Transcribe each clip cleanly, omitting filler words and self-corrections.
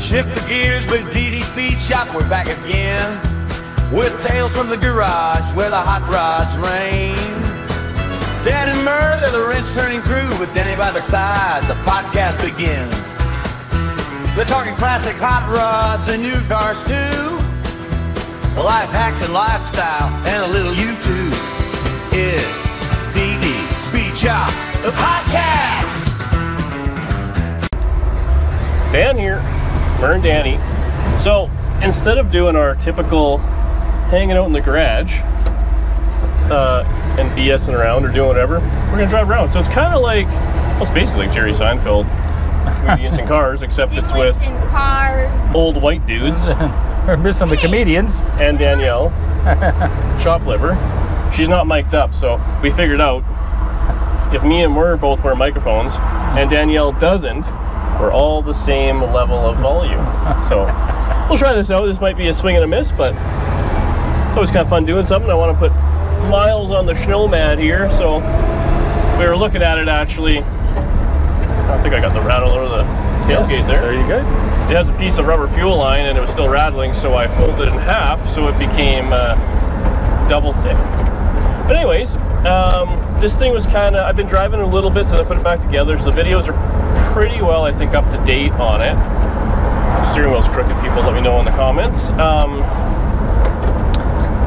Shift the gears with DD Speed Shop, we're back again with tales from the garage where the hot rods reign. Dan and Murr, they're the wrench-turning crew with Denny by their side. The podcast begins. They're talking classic hot rods and new cars too. Life hacks and lifestyle and a little YouTube. It's DD Speed Shop, the podcast. Dan here, Murr and Danny. So instead of doing our typical hanging out in the garage and BSing around or doing whatever, we're gonna drive around. So it's kind of like, well, it's basically like Jerry Seinfeld, comedians in cars, except it's with old white dudes. Or some of the comedians. And Danielle, chop liver. She's not mic'd up, so we figured out if me and Murr both wear microphones and Danielle doesn't, we're all the same level of volume. So we'll try this out. This might be a swing and a miss, but it's always kind of fun doing something. I want to put miles on the snowman here, so we were looking at it actually. I think I got the rattle or the tailgate there. There you go. It has a piece of rubber fuel line and it was still rattling, so I folded it in half so it became double thick. But anyways, this thing was kind of, I've been driving a little bit since I put it back together, so the videos are pretty well, I think, up to date on it. The steering wheel's crooked, people let me know in the comments.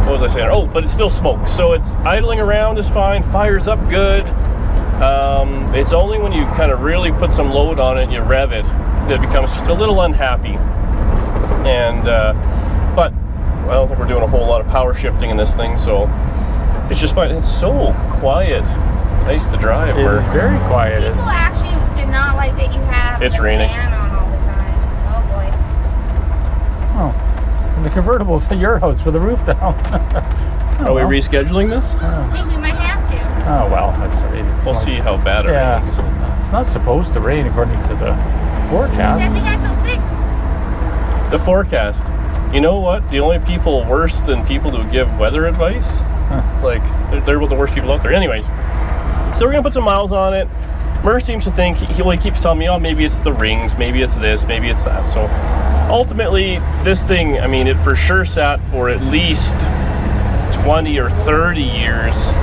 What was I saying? Oh, but it still smokes, so it's idling around is fine, fires up good. It's only when you kind of really put some load on it and you rev it that it becomes just a little unhappy. And but well, I don't think we're doing a whole lot of power shifting in this thing, so it's just fine. It's so quiet, nice to drive. It's very quiet. People actually did not like that you have it's the raining. fan on all the time. Oh boy. Oh, and the convertible's at your house for the roof down. Are we rescheduling this? I think we might have to. Oh well, that's alright. We'll see how bad it rains. It's not supposed to rain according to the forecast. I think until 6. The forecast. You know what? The only people worse than people who give weather advice, like they're the worst people out there. Anyways, so we're gonna put some miles on it. Murr seems to think he keeps telling me, oh, maybe it's the rings, maybe it's this, maybe it's that. So ultimately, this thing, I mean, it for sure sat for at least 20 or 30 years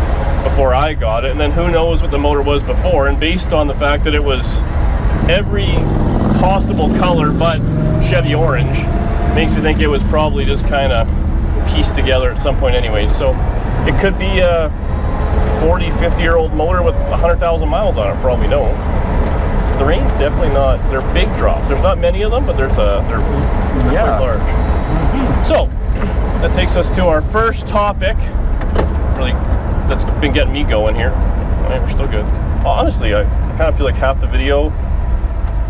before I got it, and then who knows what the motor was before. And based on the fact that it was every possible color but Chevy orange, makes me think it was probably just kind of pieced together at some point anyway. So it could be a 40, 50-year-old motor with 100,000 miles on it, for all we know. The rain's definitely not, they're big drops. There's not many of them, but they're quite large. Mm-hmm. So that takes us to our first topic. Really, that's been getting me going here. All right, we're still good. Honestly, I kind of feel like half the video,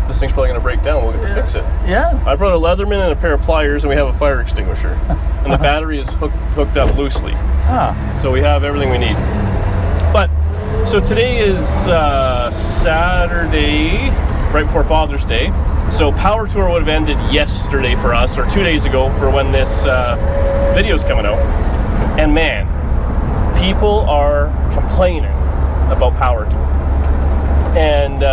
this thing's probably going to break down. We'll get to fix it. Yeah. I brought a Leatherman and a pair of pliers, and we have a fire extinguisher. And the battery is hooked up loosely. So we have everything we need. But, so today is Saturday, right before Father's Day. So Power Tour would have ended yesterday for us, or 2 days ago for when this video's coming out. And man, people are complaining about Power Tour. And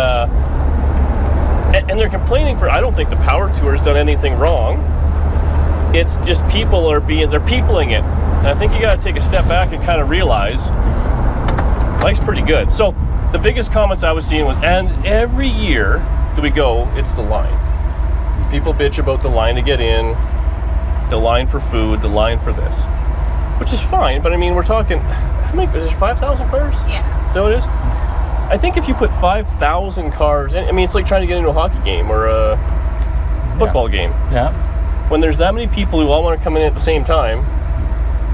they're complaining for, I don't think the Power Tour has done anything wrong. It's just people are they're peopling it. And I think you got to take a step back and kind of realize life's pretty good. So the biggest comments I was seeing was, and every year that we go, it's the line. People bitch about the line to get in, the line for food, the line for this, which is fine. But I mean, we're talking, how many, is there 5,000 cars? Yeah. Is that what it is? I think if you put 5,000 cars in, I mean, it's like trying to get into a hockey game or a football game. Yeah. When there's that many people who all want to come in at the same time,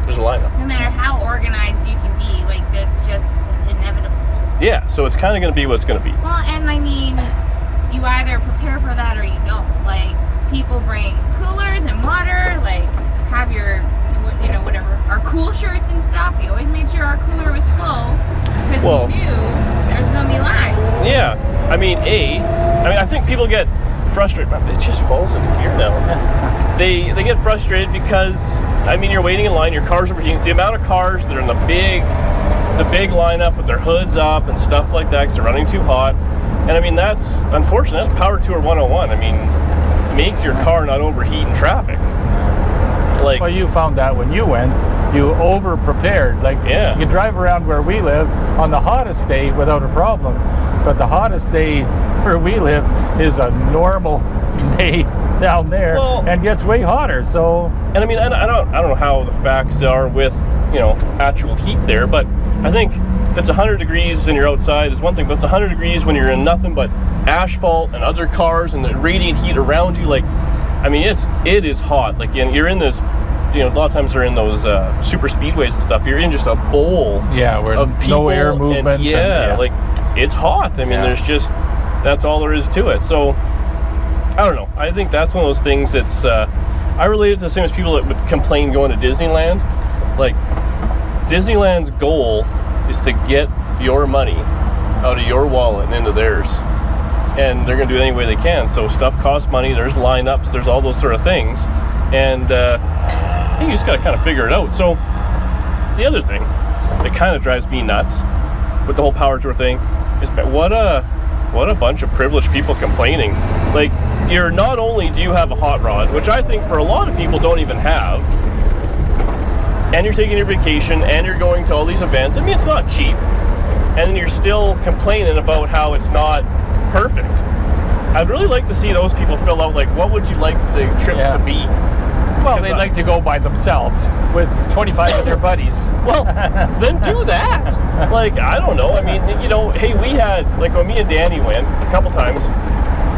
there's a lineup. No matter how organized you can be, like, that's just inevitable. Yeah, so it's kind of going to be what it's going to be. Well, and I mean, you either prepare for that or you don't. Like, people bring coolers and water, like, have your, you know, whatever, our cool shirts and stuff. We always made sure our cooler was full because we knew there's going to be lines. Yeah, I mean, I think people get frustrated, but it just falls into gear now. They get frustrated because, I mean, you're waiting in line, your car's overheating. The amount of cars that are in the big lineup with their hoods up and stuff like that because they're running too hot. And I mean, that's unfortunate. That's Power Tour 101. I mean, make your car not overheat in traffic. Like, well, you found that when you went, you over-prepared. Like, Yeah. you drive around where we live on the hottest day without a problem, but the hottest day where we live is a normal day down there, Well, and gets way hotter. So, and I mean, I don't know how the facts are with, you know, actual heat there, but I think if it's 100 degrees and you're outside is one thing, but it's 100 degrees when you're in nothing but asphalt and other cars and the radiant heat around you. Like, I mean, it is hot. Like, you're in this, you know, a lot of times they're in those super speedways and stuff. You're in just a bowl yeah, where of people no air movement. And yeah, like, it's hot. I mean, there's just, that's all there is to it. So, I don't know. I think that's one of those things that's, I relate it to the same as people that would complain going to Disneyland. Like, Disneyland's goal is to get your money out of your wallet and into theirs. And they're going to do it any way they can. So stuff costs money, there's lineups, there's all those sort of things. And I think you just got to kind of figure it out. So the other thing that kind of drives me nuts with the whole power tour thing is what a bunch of privileged people complaining. Like, you're not only do you have a hot rod, which I think for a lot of people don't even have, and you're taking your vacation and you're going to all these events. I mean, it's not cheap. And then you're still complaining about how it's not perfect. I'd really like to see those people fill out, like, what would you like the trip to be? Well, they'd like to go by themselves with 25 of their buddies. Well, then do that. Like, I don't know. I mean, you know, hey, we had, like, when me and Danny went a couple times,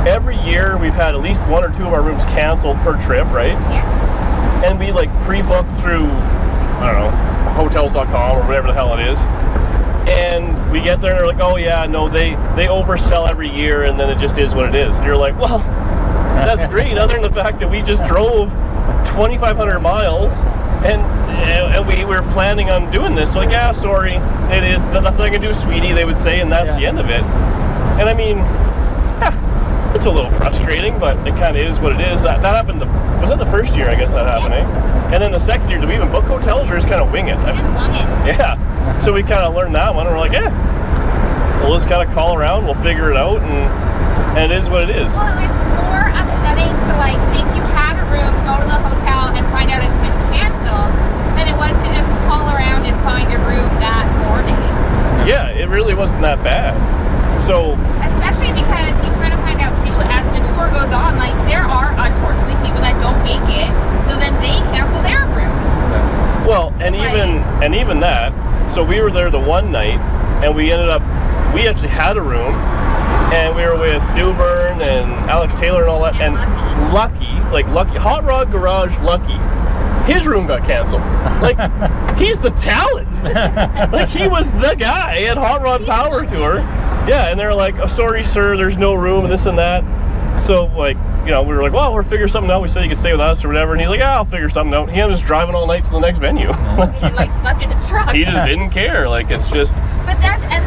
every year we've had at least one or two of our rooms canceled per trip, right? Yeah. And we, like, pre-booked through, I don't know, hotels.com or whatever the hell it is. And we get there and they're like, oh yeah, no, they oversell every year and then it just is what it is. And you're like, well, that's great, other than the fact that we just drove 2,500 miles and we were planning on doing this. So like, yeah, sorry, it is nothing I can do, sweetie, they would say, and that's the end of it. And I mean, it's a little frustrating, but it kind of is what it is. That happened, was that the first year, I guess that happened, eh? And then the second year, do we even book hotels or just kind of wing it? We just wing it. Yeah. So we kind of learned that one. We're like, we'll just kind of call around, we'll figure it out, and it is what it is. Well, it was more upsetting to, like, think you had a room, go to the hotel, and find out it's been canceled, than it was to just call around and find a room that morning. Yeah, it really wasn't that bad. So, especially because you kind of find out too, as the tour goes on, like, there are unfortunately people that don't make it, so then they cancel their room. Well, and even that. So we were there the one night, and we actually had a room, and we were with Newburn and Alex Taylor and all that, and Lucky, Hot Rod Garage Lucky, his room got canceled. Like, he's the talent. Like, he was the guy at Hot Rod Power Tour. Yeah, and they're like, oh, sorry, sir, there's no room, and this and that. So, like, you know, we were like, well, we'll figure something out. We said you could stay with us or whatever. And he's like, I'll figure something out. He was driving all night to the next venue. He, like, slept in his truck. He just didn't care. Like, it's just... But and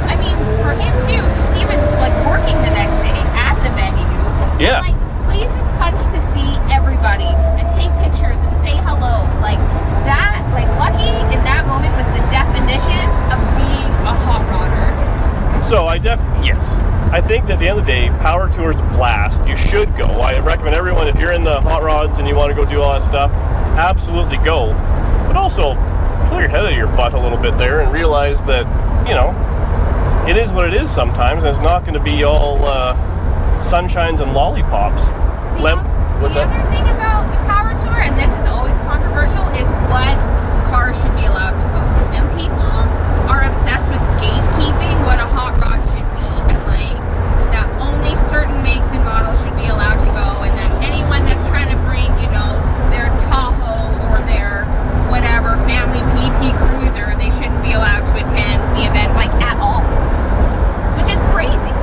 I mean, for him, too, he was, like, working the next day at the venue. Yeah. And, like, please just punch to see everybody and take pictures and say hello. Like, that, like, Lucky in that moment was the definition of being a hot rodder. So yes. I think that at the end of the day, Power Tour's a blast. You should go. I recommend everyone, if you're in the hot rods and you want to go do all that stuff, absolutely go. But also, pull your head out of your butt a little bit there and realize that, you know, it is what it is sometimes, and it's not going to be all sunshines and lollipops. The other thing about the Power Tour, and this is always controversial, is what cars should be allowed to go. And people are obsessed with gatekeeping what a hot rod should be, and like that only certain makes and models should be allowed to go, and that anyone that's trying to bring, you know, their Tahoe or their whatever family PT Cruiser, they shouldn't be allowed to attend the event, like, at all, which is crazy.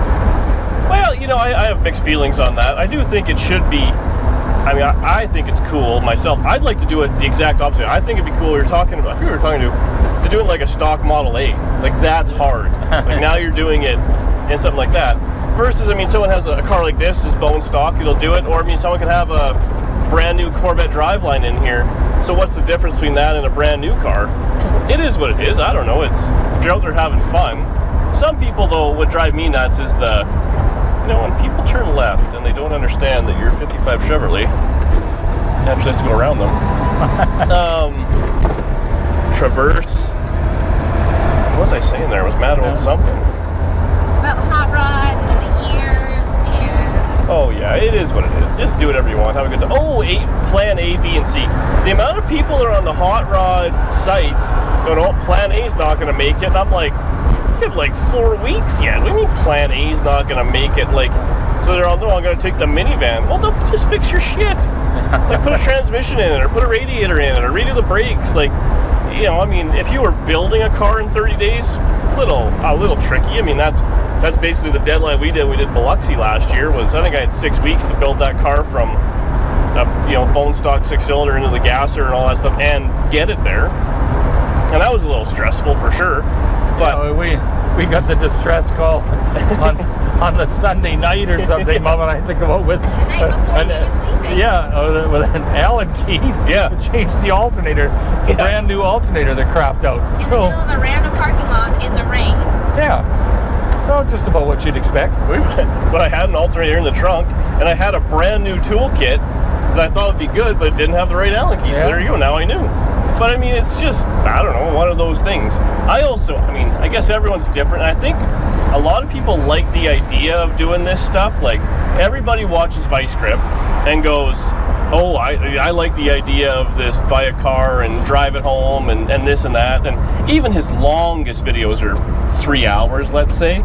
Well, you know, I have mixed feelings on that. I do think it should be. I mean, I think it's cool myself. I'd like to do it the exact opposite. I think it'd be cool. I think we were talking to do it like a stock Model 8. Like, that's hard. Like, now you're doing it and something like that. Versus, I mean, someone has a car like this, is bone stock, it'll do it. Or, I mean, someone can have a brand new Corvette driveline in here. So what's the difference between that and a brand new car? It is what it is. I don't know. It's, if you're out there having fun. Some people, though, what drive me nuts is you know, when people turn left, left, and they don't understand that your 55 Chevrolet actually has to go around them. Traverse. What was I saying there? I was mad about something. About hot rods and the ears and... Oh yeah, it is what it is. Just do whatever you want. Have a good time. Oh, plan A, B, and C. The amount of people that are on the hot rod sites going, oh, plan A's not going to make it. And I'm like, you have like 4 weeks yet. What do you mean plan A's not going to make it? Like, so they're all, no, I'm going to take the minivan. Well, just fix your shit. Like, put a transmission in it, or put a radiator in it, or redo the brakes. Like, you know, I mean, if you were building a car in 30 days, a little tricky. I mean, that's basically the deadline we did. We did Biloxi last year. Was, I think I had 6 weeks to build that car from a, you know, bone stock 6-cylinder into the gasser and all that stuff, and get it there. And that was a little stressful for sure. But we got the distress call on the Sunday night or something. Mom and I think about with The night before he was leaving. yeah, with an Allen key to change the alternator, a brand new alternator that crapped out. In the middle of a random parking lot in the rain. Yeah. So just about what you'd expect. But I had an alternator in the trunk, and I had a brand new toolkit that I thought would be good, but it didn't have the right Allen key. So there you go. Now I knew. But I mean, it's just, I don't know, one of those things. I guess everyone's different. I think a lot of people like the idea of doing this stuff. Like, everybody watches Vice Grip and goes, oh, I like the idea of this, buy a car and drive it home and this and that. And even his longest videos are 3 hours, let's say.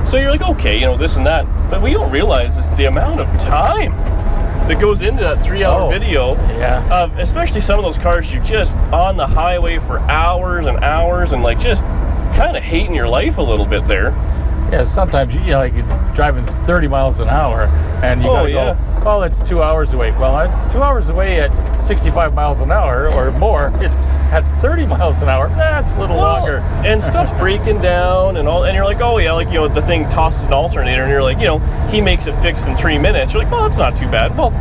So you're like, okay, you know, this and that. But what you don't realize is the amount of time that goes into that 3-hour video of especially some of those cars you're just on the highway for hours and hours and like just kind of hating your life a little bit there. Yeah, sometimes you're driving 30 miles an hour and you gotta go, well, it's 2 hours away. Well, it's 2 hours away at 65 miles an hour or more. It's at 30 miles an hour. That's a little longer. And stuff's breaking down and all, and you're like, oh yeah, like, you know, the thing tosses an alternator and you're like, you know, he makes it fixed in 3 minutes. You're like, well, that's not too bad. Well,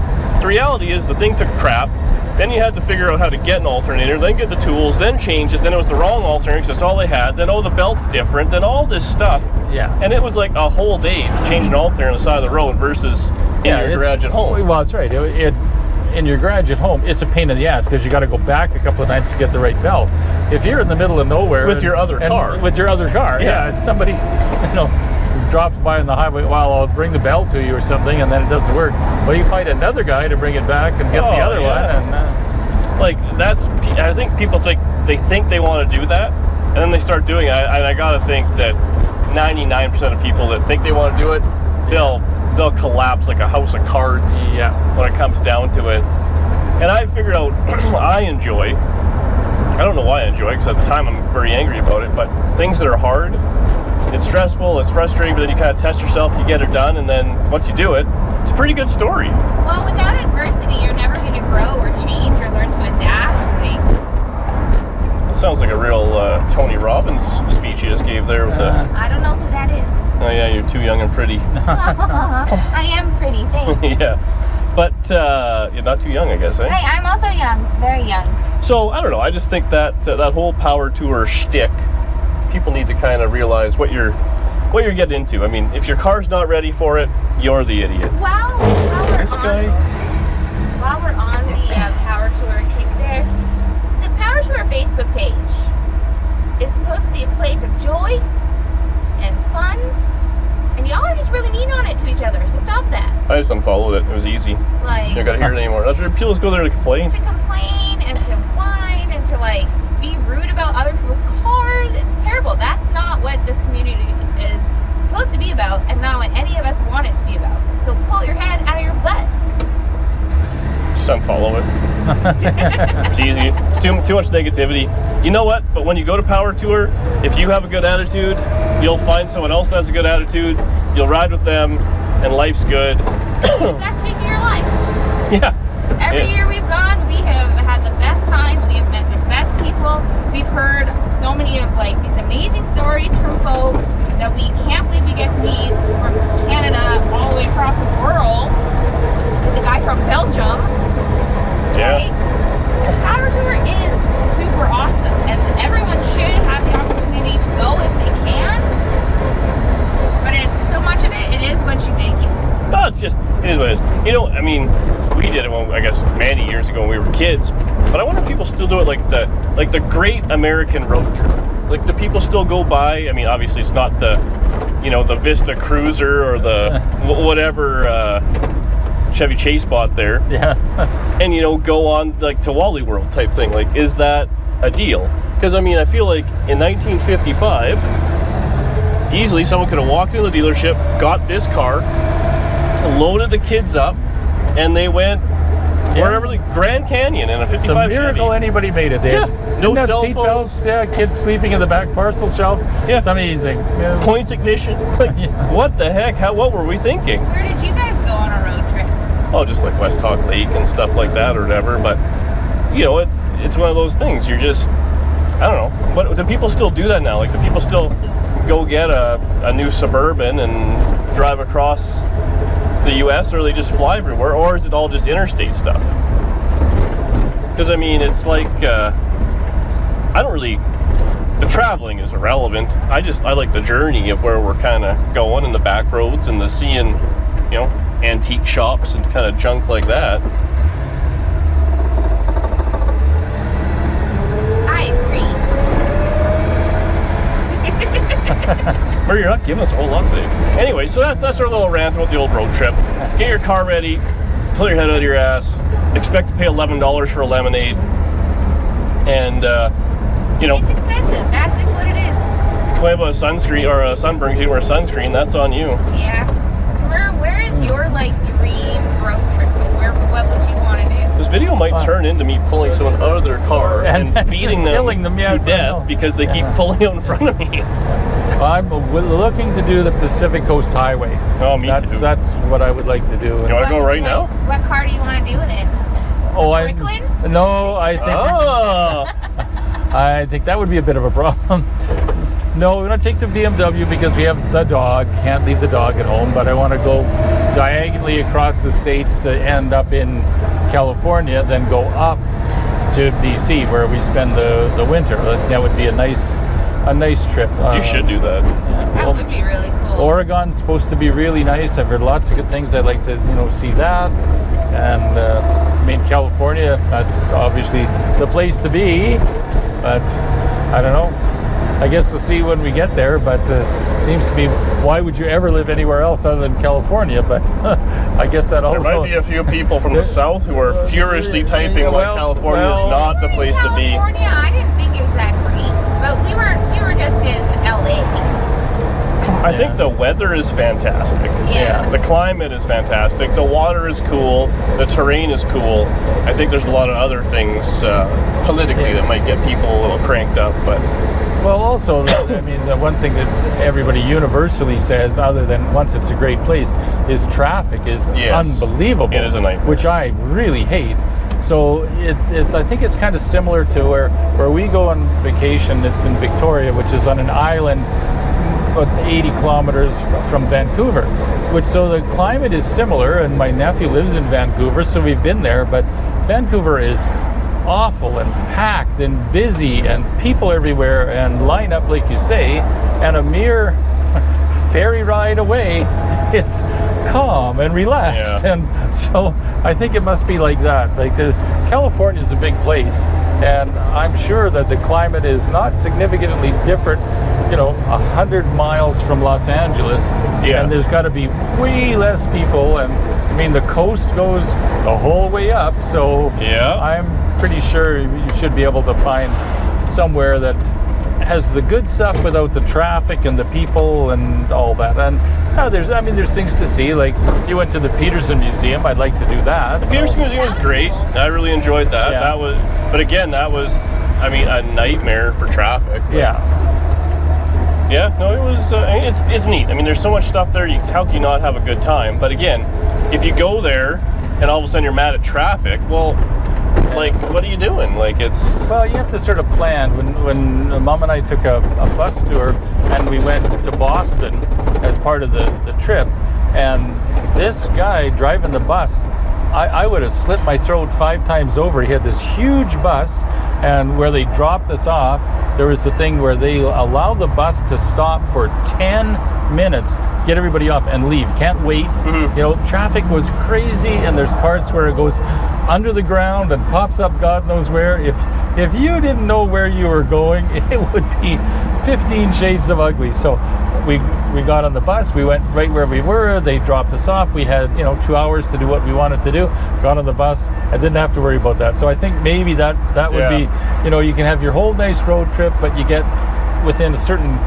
the reality is the thing took crap. Then you had to figure out how to get an alternator, then get the tools, then change it. Then it was the wrong alternator because that's all they had. Then, oh, the belt's different. Then all this stuff. Yeah. And it was like a whole day to change an alternator on the side of the road versus in your garage at home. Well, that's right. In your garage at home, it's a pain in the ass because you got to go back a couple of nights to get the right belt. If you're in the middle of nowhere with your other car, and somebody, you know, drops by on the highway, well, I'll bring the belt to you or something, and then it doesn't work. Well, you find another guy to bring it back and get the other one. And like, I think people think they want to do that, and then they start doing it. And I got to think that 99% of people that think they want to do it, they'll collapse like a house of cards when it comes down to it. And I figured out I don't know why I enjoy it, because at the time I'm very angry about it, but things that are hard, it's stressful, it's frustrating, but then you kind of test yourself, you get it done, and then once you do it, it's a pretty good story. Well, without adversity, you're never going to grow or change or learn to adapt. That sounds like a real Tony Robbins speech you just gave there with the... I don't know who that is. Oh yeah, you're too young and pretty. I am pretty, thanks. Yeah, but you're not too young, I guess, eh? Hey, I'm also young, very young. So, I don't know, I just think that that whole power tour shtick, people need to kind of realize what you're getting into. I mean, if your car's not ready for it, you're the idiot. While we're on the power tour kick there, the power tour Facebook page is supposed to be a place of joy and fun, and y'all are just really mean on it to each other, so stop that. I just unfollowed it. It was easy. Like, you don't gotta hear it anymore. That's where people just go there to complain. To complain and to whine and to like be rude about other people's cars. It's terrible. That's not what this community is supposed to be about, and not what any of us want it to be about. So pull your head out of your butt. Just unfollow it. It's easy. It's too much negativity. You know what? But when you go to Power Tour, if you have a good attitude, you'll find someone else that has a good attitude. You'll ride with them, and life's good. The best week of your life. Yeah. Every year we've gone, we have had the best time. We have met the best people. We've heard so many of like these amazing stories from folks that we can't believe we get to meet from Canada all the way across the world. The guy from Belgium. Yeah. Like, the Power Tour is super awesome, and everyone should have the opportunity to go if they can. But so much of it is what you make it. But it's just, it is what it is. You know, I mean, we did it, I guess, many years ago when we were kids. But I wonder if people still do it like the Great American Road Trip. Like, do people still go by? I mean, obviously, it's not the, you know, the Vista Cruiser or the whatever Chevy Chase bought there. Yeah. And, you know, go on, like, to Wally World type thing. Like, is that a deal? Because, I mean, I feel like in 1955, easily someone could have walked into the dealership, got this car, loaded the kids up, and they went wherever, like Grand Canyon in a 55 It's a miracle Chevy. anybody made it there. No Didn't have cell seat phones. belts, kids sleeping in the back parcel shelf. Yeah. It's amazing. Yeah. Points ignition. Like, what the heck? What were we thinking? Where did you guys go on a road trip? Oh, just like West Talk Lake and stuff like that or whatever. But, you know, it's one of those things. You're just, I don't know. What do people still do that now? Like, do people still go get a new Suburban and drive across the U.S., or they just fly everywhere, or is it all just interstate stuff? Because, I mean, it's like, I don't really, the traveling is irrelevant. I like the journey of where we're kind of going in the back roads and the seeing, you know, antique shops and kind of junk like that. I agree. Or you're not giving us a whole lot today. Anyway, so that's our little rant about the old road trip. Get your car ready, pull your head out of your ass, expect to pay $11 for a lemonade, and, you know, It's expensive. That's just what it is. complain about a sunscreen or a sunburn because you wear sunscreen, that's on you. Yeah. Where is your, like, dream road trip? What would you want to do? This video might turn into me pulling someone out of their car and beating them, killing them, yes, to I death know. because they keep pulling out in front of me. I'm looking to do the Pacific Coast Highway. Oh, me too. That's what I would like to do. You want to go right now? What car do you want to do it in? I think Oh, I think that would be a bit of a problem. No, we're going to take the BMW because we have the dog. Can't leave the dog at home, but I want to go diagonally across the states to end up in California, then go up to BC where we spend the winter. That would be a nice trip. you should do that. That would be really cool. Oregon's supposed to be really nice. I've heard lots of good things. I'd like to, see that. And I mean, California, that's obviously the place to be. But I don't know. I guess we'll see when we get there. But it seems to be, why would you ever live anywhere else other than California? But I guess that also... There might be a few people from the south who are furiously typing like California is not the place to be. California, I didn't think it was that great. But we were just in LA. I think the weather is fantastic. Yeah. The climate is fantastic. The water is cool. The terrain is cool. I think there's a lot of other things politically that might get people a little cranked up, but... Well, also, I mean, the one thing that everybody universally says, other than once it's a great place, is traffic is unbelievable. It is a nightmare. Which I really hate. So I think it's kind of similar to where we go on vacation. It's in Victoria, which is on an island about 80 kilometers from Vancouver. So the climate is similar, and my nephew lives in Vancouver, so we've been there. But Vancouver is awful and packed and busy and people everywhere and line up like you say, and a mere ferry ride away it's calm and relaxed. And so I think it must be like that. Like, California is a big place, and I'm sure that the climate is not significantly different, 100 miles from Los Angeles. And there's got to be way less people, and I mean the coast goes the whole way up, so I'm pretty sure you should be able to find somewhere that has the good stuff without the traffic and the people and all that. And there's things to see. Like, you went to the Peterson Museum. I'd like to do that. The Peterson Museum was great. I really enjoyed that. That was a nightmare for traffic. Yeah, no, it was. It's neat. I mean, there's so much stuff there. How can you not have a good time? But again, if you go there and all of a sudden you're mad at traffic, well, like, what are you doing? Like, it's... Well, you have to sort of plan. When Mom and I took a bus tour, and we went to Boston as part of the trip, and this guy driving the bus, I would have slit my throat 5 times over. He had this huge bus, and where they dropped us off, there was a thing where they allow the bus to stop for 10 minutes get everybody off and leave. You can't wait. You know, traffic was crazy, and there's parts where it goes under the ground and pops up God knows where. If you didn't know where you were going, it would be 15 shades of ugly. So we got on the bus, we went right where we were, they dropped us off, we had, you know, 2 hours to do what we wanted to do, got on the bus, I didn't have to worry about that. So I think maybe that would be, you know, you can have your whole nice road trip, but you get within a certain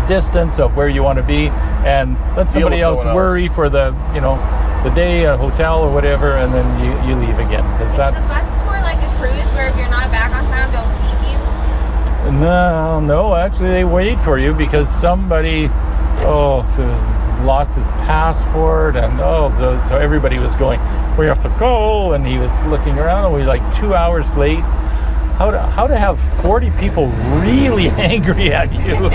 distance of where you want to be, and let somebody else worry for the, you know, the day, a hotel or whatever, and then you leave again, because that's... Is the bus tour like a cruise where if you're not back on time, they'll leave you? No, actually they wait for you, because somebody, lost his passport, and so everybody was going, we have to go, and he was looking around, and we were like 2 hours late. How to have 40 people really angry at you?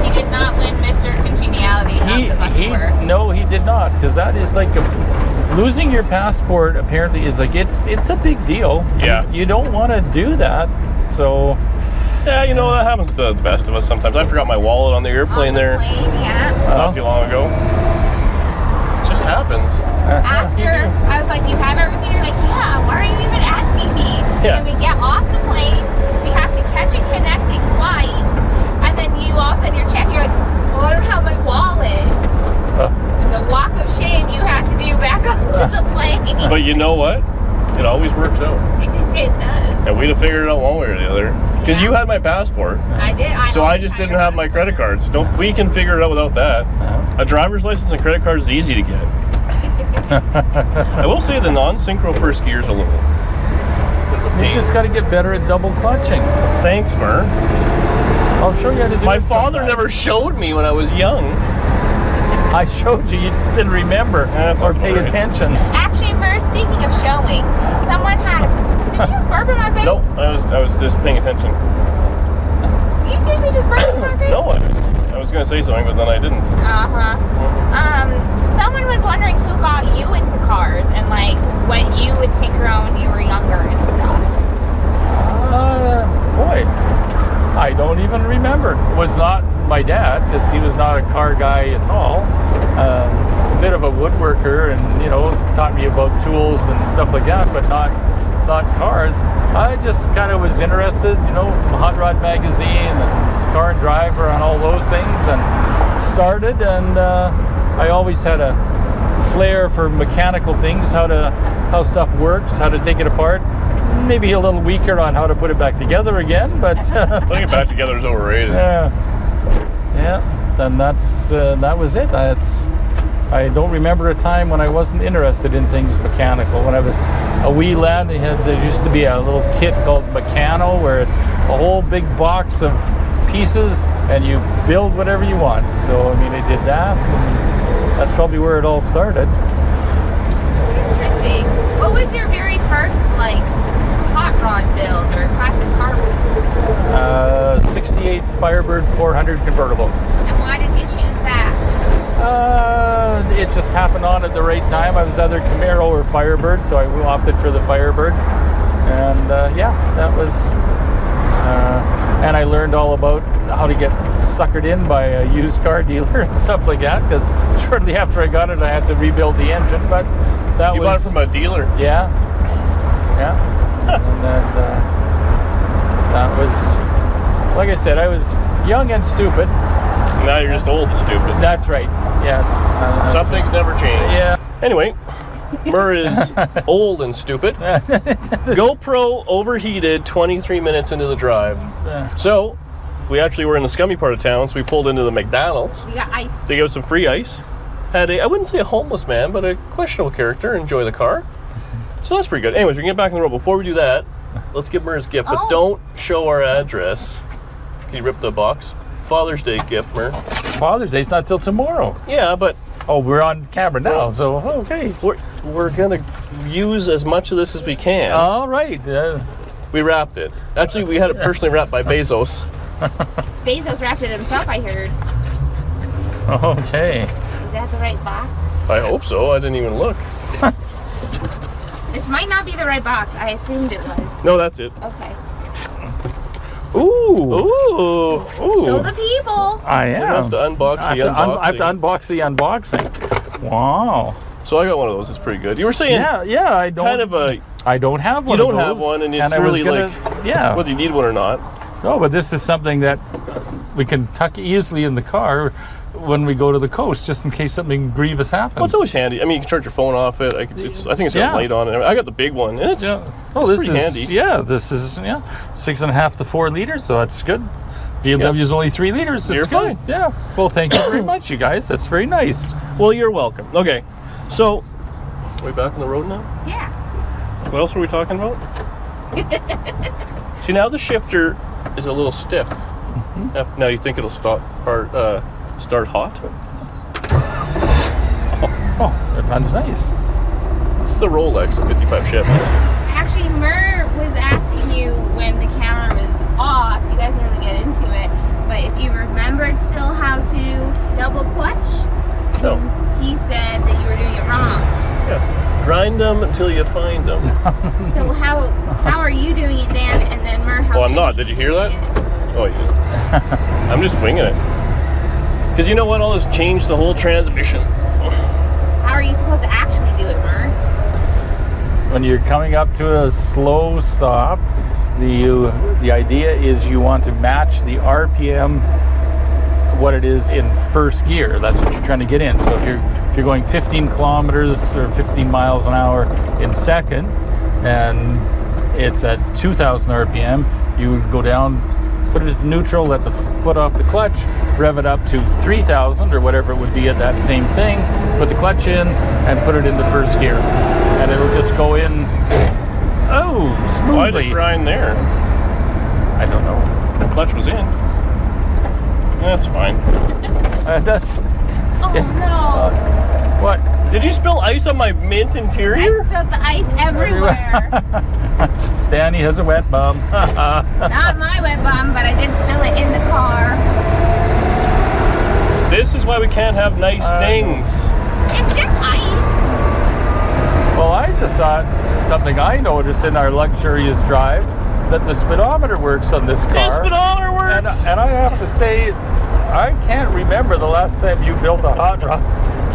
He did not win Mr. Congeniality of the bus tour. No, he did not, because that is like losing your passport. Apparently, is like it's a big deal. Yeah, you don't want to do that. So yeah, you know, that happens to the best of us sometimes. I forgot my wallet on the airplane there not too long ago. It just happens. After I was like, do you have everything? You're like, yeah, why are you even asking me? Yeah. And we get off the plane, we have to catch a connecting flight, and then you all of a sudden you're checking, you're like, oh, I don't have my wallet. And the walk of shame you have to do back onto the plane. But you know what? It always works out. It does. And we'd have figured it out one way or the other. Because you had my passport. I did. So I just didn't have my credit cards. We can figure it out without that. A driver's license and credit card is easy to get. I will say the non-synchro first gear is a little you just got to get better at double clutching. Thanks, Mer. I'll show you how to do it. My father never showed me when I was young. I showed you, you just didn't remember or pay attention. Actually, Mer, speaking of showing, someone had. Did you just burp in my face? No, I was just paying attention. You seriously just burped in my face? No, I was gonna say something, but then I didn't. Someone was wondering who got you into cars and like what you would tinker on when you were younger and stuff. Boy, I don't even remember. It was not my dad, because he was not a car guy at all. A bit of a woodworker, and you know, taught me about tools and stuff like that, but not cars. I just kind of was interested, you know, Hot Rod magazine and Car and Driver and all those things, and started, and I always had a flair for mechanical things, how stuff works, how to take it apart. Maybe a little weaker on how to put it back together again, but putting it back together is overrated. Yeah. Then that was it. I don't remember a time when I wasn't interested in things mechanical. When I was a wee lad, there used to be a little kit called Meccano, where a whole big box of pieces, and you build whatever you want. So I mean, I did that. And that's probably where it all started. Interesting. What was your very first like hot rod build or classic car build? 68 Firebird 400 convertible. And why did you choose that? It just happened on at the right time. I was either Camaro or Firebird, so I opted for the Firebird. And that was... and I learned all about how to get suckered in by a used car dealer and stuff like that, because shortly after I got it, I had to rebuild the engine, but that You bought it from a dealer? Yeah. And then that was... Like I said, I was young and stupid. Now you're just old and stupid. That's right. Yes. Some things never change. Yeah. Anyway, Mur is old and stupid. GoPro overheated 23 minutes into the drive. So, we actually were in the scummy part of town, so we pulled into the McDonald's. We got ice. They gave us some free ice. Had I wouldn't say a homeless man, but a questionable character enjoy the car. So that's pretty good. Anyways, we can get back on the road. Before we do that, let's give Mur's gift, but don't show our address. Can you rip the box? Father's Day gift, Mur. Father's Day's not till tomorrow. Yeah, but... Oh, we're on camera now, so okay. We're going to use as much of this as we can. All right. We wrapped it. Actually, we had it personally wrapped by Bezos. Bezos wrapped it himself, I heard. Okay. Is that the right box? I hope so. I didn't even look. This might not be the right box. I assumed it was. No, that's it. Okay. Ooh. Show the people. I am. He wants to unbox the unboxing. I have to unbox the unboxing. Wow. So I got one of those. It's pretty good. You were saying, yeah. I don't. kind of a. I don't have one. You don't of have those, one, and it's I was really gonna, like, whether you need one or not. No, but this is something that we can tuck easily in the car when we go to the coast, just in case something grievous happens. Well, it's always handy. I mean, you can charge your phone off it. I think it's got a light on it. I got the big one, and it's pretty handy. Yeah, this is 6.5 to 4 liters, so that's good. BMW is only 3 liters. You're fine. Yeah. Well, thank you very much, you guys. That's very nice. Well, you're welcome. Okay, so are we back on the road now? Yeah. What else were we talking about? See, now the shifter is a little stiff. Now you think it'll start hot? Oh, it runs nice. It's the Rolex of 55 Chevy. Actually, Mur was asking you when the camera was off. You guys didn't really get into it, but if you remembered still how to double clutch, No. he said that you were doing it wrong. Yeah. Grind them until you find them. So how are you doing it, Dan? And then Mur, how Well, I'm should not. he Did you be hear doing that? it? Oh, yeah. I'm just winging it. Because you know what? I'll just change the whole transmission. How are you supposed to actually do it, Mur? When you're coming up to a slow stop, the idea is you want to match the RPM what it is in first gear. That's what you're trying to get in. So if you're going 15 kilometers or 15 miles an hour in second, and it's at 2,000 RPM, you go down, put it to neutral, let the foot off the clutch, rev it up to 3,000 or whatever it would be at that same thing, put the clutch in, and put it into first gear. And it'll just go in, smoothly. Why did it grind there? I don't know. The clutch was in. That's fine. That's... Oh no! What? Did you spill ice on my mint interior? I spilled the ice everywhere. Danny has a wet bum. Not my wet bum, but I did spill it in the car. This is why we can't have nice things. It's just ice. Well, I just thought something I noticed in our luxurious drive, that the speedometer works on this car. The speedometer works! And I have to say, I can't remember the last time you built a hot rod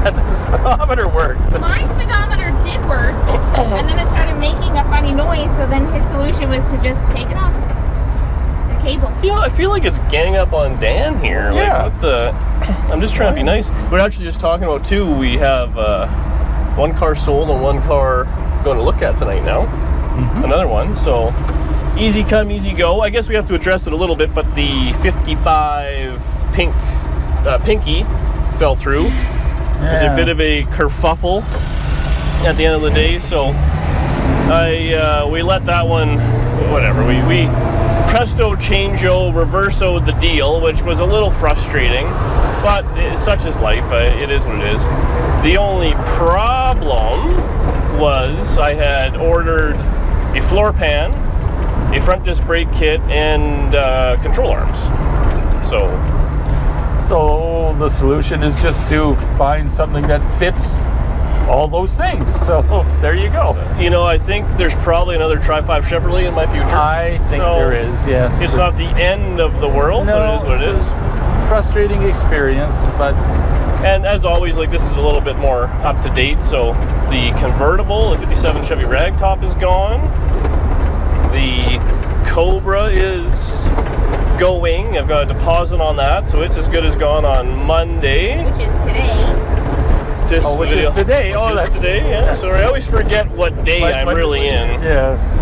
that the speedometer worked. My speedometer did work, and then it started making a funny noise, so then his solution was to just take it off. The cable. Yeah, I feel like it's gang up on Dan here. Yeah. Like, what the... I'm just trying to be nice. We're actually just talking about, too, we have one car sold and one car going to look at tonight now. Another one, so... Easy come, easy go. I guess we have to address it a little bit, but the 55 Pinky fell through. It was a bit of a kerfuffle at the end of the day, so we let that one, whatever. We presto changeo reverso the deal, which was a little frustrating, but such is life. It is what it is. The only problem was I had ordered a floor pan, a front disc brake kit, and control arms. So the solution is just to find something that fits all those things. So there you go. You know, I think there's probably another Tri-5 Chevrolet in my future. I think there is, yes. It's not the end of the world, but it is what it is. Frustrating experience, but... And as always, like, this is a little bit more up to date. So the convertible, the 57 Chevy Ragtop is gone. The Cobra is going. I've got a deposit on that, so it's as good as gone on Monday. Which is today. Which is today. That's today, yeah. Sorry, I always forget what day I'm really in. Yes.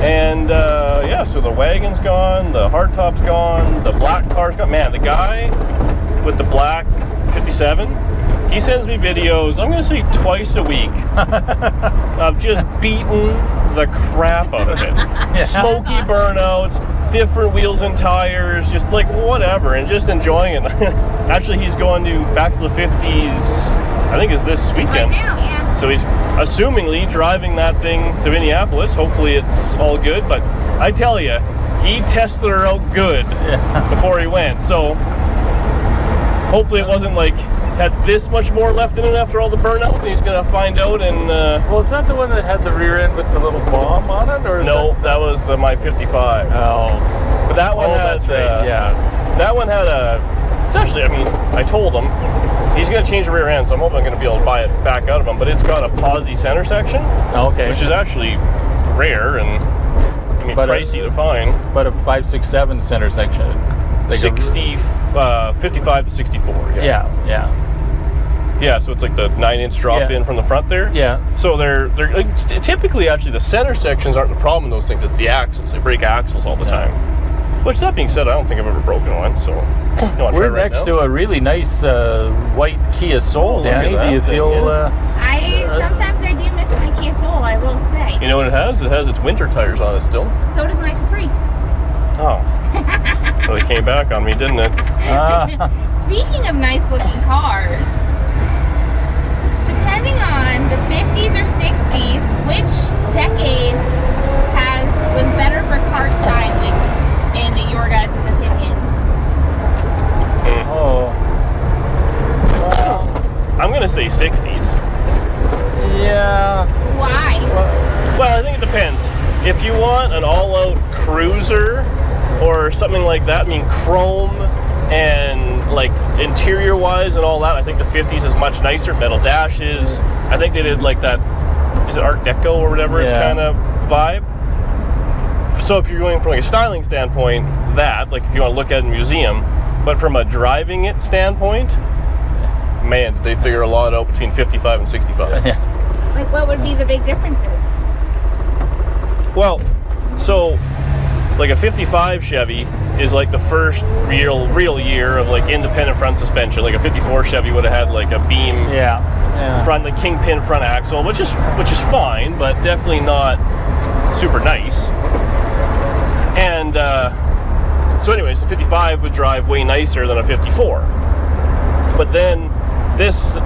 And, yeah, so the wagon's gone, the hardtop's gone, the black car's gone. Man, the guy with the black 57, he sends me videos, I'm going to say twice a week, of just beating the crap out of it. Smoky burnouts, different wheels and tires, just like whatever, and just enjoying it. Actually, he's going back to the 50s, I think it's this weekend. Right now, yeah. So he's assumingly driving that thing to Minneapolis. Hopefully it's all good, but I tell you, he tested her out good before he went. So hopefully it wasn't like had this much more left in it after all the burnouts, and he's gonna find out. And well, is that the one that had the rear end with the little bomb on it, or is no? That was the My 55. Oh. But that one that's right. That one had a. It's actually, I mean, I told him he's going to change the rear end, so I'm hoping I'm going to be able to buy it back out of him. But it's got a posi center section, Okay. which is actually rare and I mean But, pricey to find. But a 567 center section. Like 55 to 64. Yeah. Yeah, so it's like the 9-inch drop in from the front there. Yeah. So they're like, typically actually the center sections aren't the problem in those things. It's the axles. They break axles all the time. Which, that being said, I don't think I've ever broken one. So we're next to a really nice white Kia Soul, Danny. Do you feel? Sometimes I do miss my Kia Soul. I will say. You know what it has? It has its winter tires on it still. So does my Caprice. Oh. Well, it came back on me, didn't it? Speaking of nice looking cars, depending on the 50s or 60s, which decade was better for car styling, in your guys' opinion? I'm gonna say 60s. Yeah. Why? Well, I think it depends. If you want an all-out cruiser or something like that, I mean chrome and like interior-wise and all that, I think the 50s is much nicer. Metal dashes. I think they did like that. Is it Art Deco or whatever? It's kind of vibe. So if you're going from like a styling standpoint, that like if you want to look at it in a museum, but from a driving it standpoint, man, did they figure a lot out between 55 and 65. Like, what would be the big differences? Well, so like a 55 Chevy is like the first real year of like independent front suspension. Like a 54 Chevy would have had like a beam front, the kingpin front axle, which is fine, but definitely not super nice. And so anyways, the 55 would drive way nicer than a 54. But then this,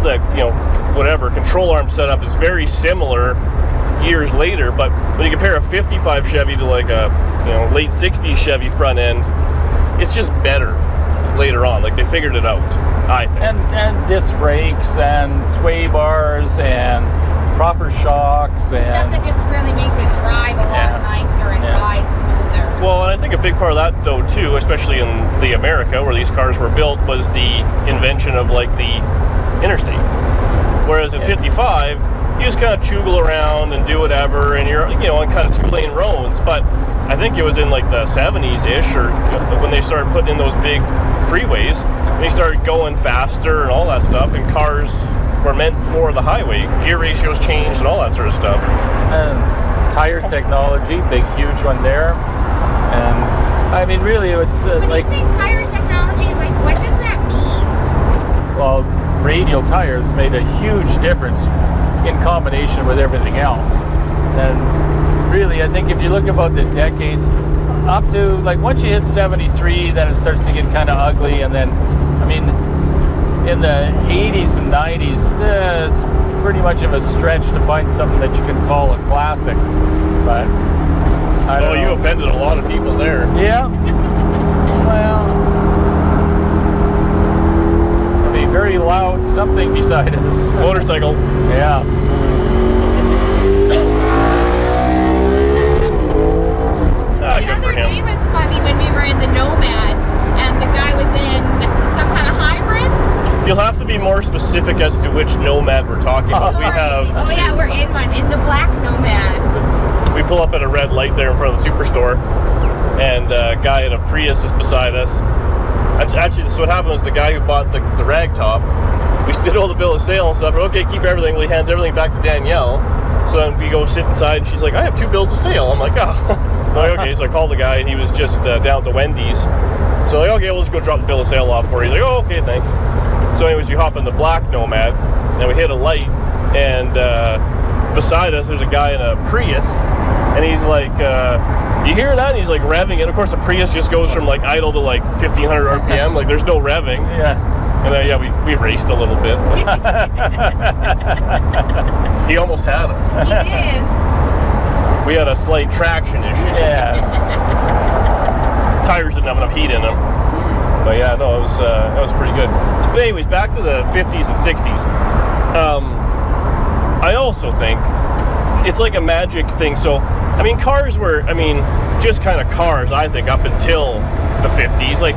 whatever control arm setup is very similar years later. But when you compare a 55 Chevy to like a late 60s Chevy front end, it's just better later on. Like they figured it out, I think. And disc brakes and sway bars and proper shocks and stuff that just really makes it drive a lot nicer and ride smoother. Well, and I think a big part of that though too, especially in the America where these cars were built, was the invention of like the interstate. Whereas in 55, you just kind of chuggle around and do whatever, and you're on kind of 2-lane roads. But I think it was in like the 70s-ish, or when they started putting in those big freeways, they started going faster and all that stuff, and cars were meant for the highway. Gear ratios changed and all that sort of stuff. Tire technology, big huge one there. And I mean, really, it's when you say tire technology, like what does that mean? Well, radial tires made a huge difference in combination with everything else. And really, I think if you look about the decades up to like once you hit 73, then it starts to get kind of ugly. And then, I mean, in the 80s and 90s, it's pretty much of a stretch to find something that you can call a classic. But I don't know. You offended a lot of people there. Yeah. Well, a very loud something beside us. Motorcycle. Yes. The other day was funny when we were in the Nomad and the guy was in some kind of hybrid. You'll have to be more specific as to which Nomad we're talking about. We're in one, in the black Nomad. We pull up at a red light there in front of the Superstore, and a guy in a Prius is beside us. Actually, so what happened was the guy who bought the rag top, we did all the bill of sale and stuff. Okay, keep everything. Well, he hands everything back to Danielle. So then we go sit inside, and she's like, I have 2 bills of sale. I'm like, oh. I'm like, okay, so I called the guy, and he was just down at the Wendy's. So like, okay, we'll just go drop the bill of sale off for you. He's like, oh, okay, thanks. So anyways, we hop in the black Nomad, and we hit a light, and beside us, there's a guy in a Prius, and he's like, you hear that? And he's like revving it. Of course, the Prius just goes from like idle to like 1,500 RPM. Like there's no revving. Yeah. And we raced a little bit. He almost had us. He did. We had a slight traction issue. Yes. Tires didn't have enough heat in them. But yeah, no, it was pretty good. But anyways, back to the 50s and 60s. I also think it's like a magic thing. So, I mean, cars were, I mean, just kind of cars, I think, up until the 50s. Like,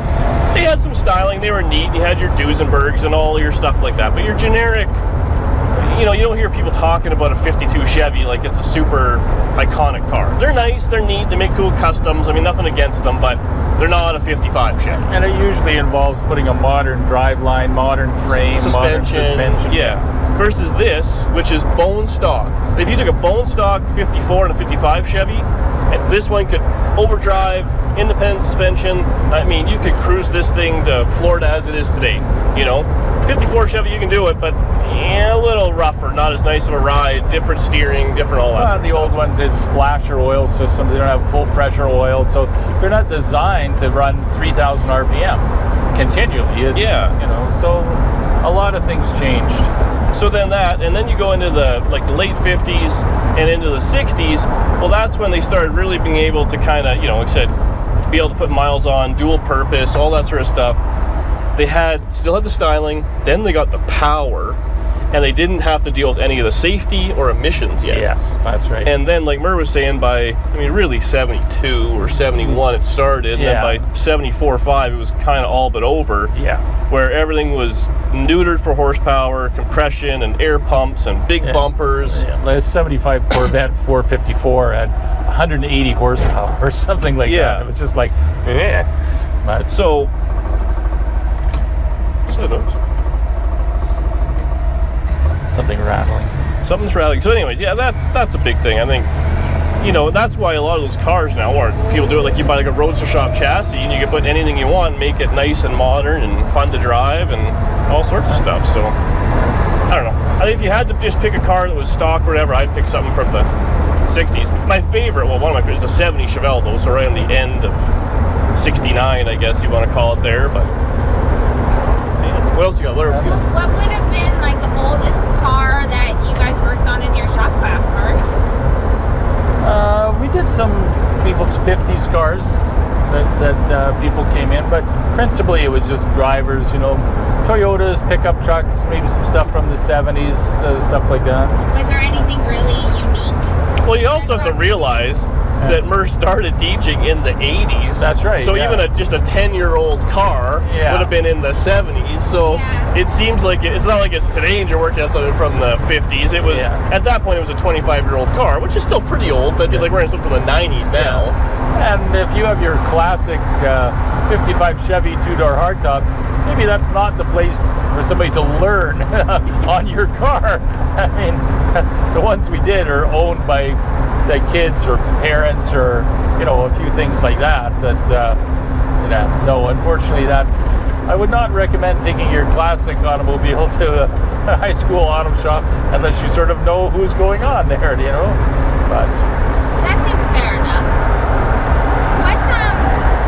they had some styling, they were neat, you had your Duesenbergs and all your stuff like that, but your generic, you know, you don't hear people talking about a 52 Chevy like it's a super iconic car. They're nice, they're neat, they make cool customs, I mean, nothing against them, but they're not a 55 Chevy. And it usually involves putting a modern driveline, modern frame, modern suspension. Yeah. Versus this, which is bone stock. If you took a bone stock 54 and a 55 Chevy, and this one could overdrive, independent suspension. I mean, you could cruise this thing to Florida as it is today. You know, 54 Chevy, you can do it, but yeah, a little rougher, not as nice of a ride, different steering, different all that. The old ones is splasher oil system. They don't have full pressure oil, so they're not designed to run 3,000 RPM continually. It's, you know, so a lot of things changed. So then that, and then you go into the late 50s and into the 60s. Well, that's when they started really being able to kind of, you know, like I said, be able to put miles on, dual purpose, all that sort of stuff. They still had the styling, then they got the power, and they didn't have to deal with any of the safety or emissions yet. Yes, that's right. And then, like Mur was saying, by, I mean, really 72 or 71 it started, and then by 74 or 5 it was kind of all but over. Yeah. Where everything was neutered for horsepower, compression, and air pumps, and big bumpers. Yeah. Like a 75 Corvette 454 at 180 horsepower or something like that. It was just like, But so something rattling. Something's rattling. So anyways, yeah, that's a big thing. I think, you know, that's why a lot of those cars now, or people do it like you buy like a Roadster Shop chassis and you can put anything you want, make it nice and modern and fun to drive and all sorts of stuff. So I don't know. I think if you had to just pick a car that was stock or whatever, I'd pick something from the 60s. My favorite, well, one of my favorites is a 70 Chevelle though, so right on the end of 69, I guess you want to call it there, but what else you got? What would have been like the oldest car that you guys worked on in your shop class, Mark? We did some people's 50s cars that people came in, but principally it was just drivers, you know, Toyotas, pickup trucks, maybe some stuff from the 70s, stuff like that. Was there anything really unique? Well, you also have to realize that Mur started teaching in the 80s. That's right. So even just a 10-year-old car would have been in the 70s. So it seems like it's not like it's today and you're working on something from the 50s. It was at that point it was a 25-year-old car, which is still pretty old, but like we're in something from the 90s now. And if you have your classic 55 Chevy two-door hardtop, maybe that's not the place for somebody to learn on your car. I mean, the ones we did are owned by the kids or parents or, you know, a few things like that. No, unfortunately, I would not recommend taking your classic automobile to a high school auto shop unless you sort of know who's going on there, you know. But that seems fair enough.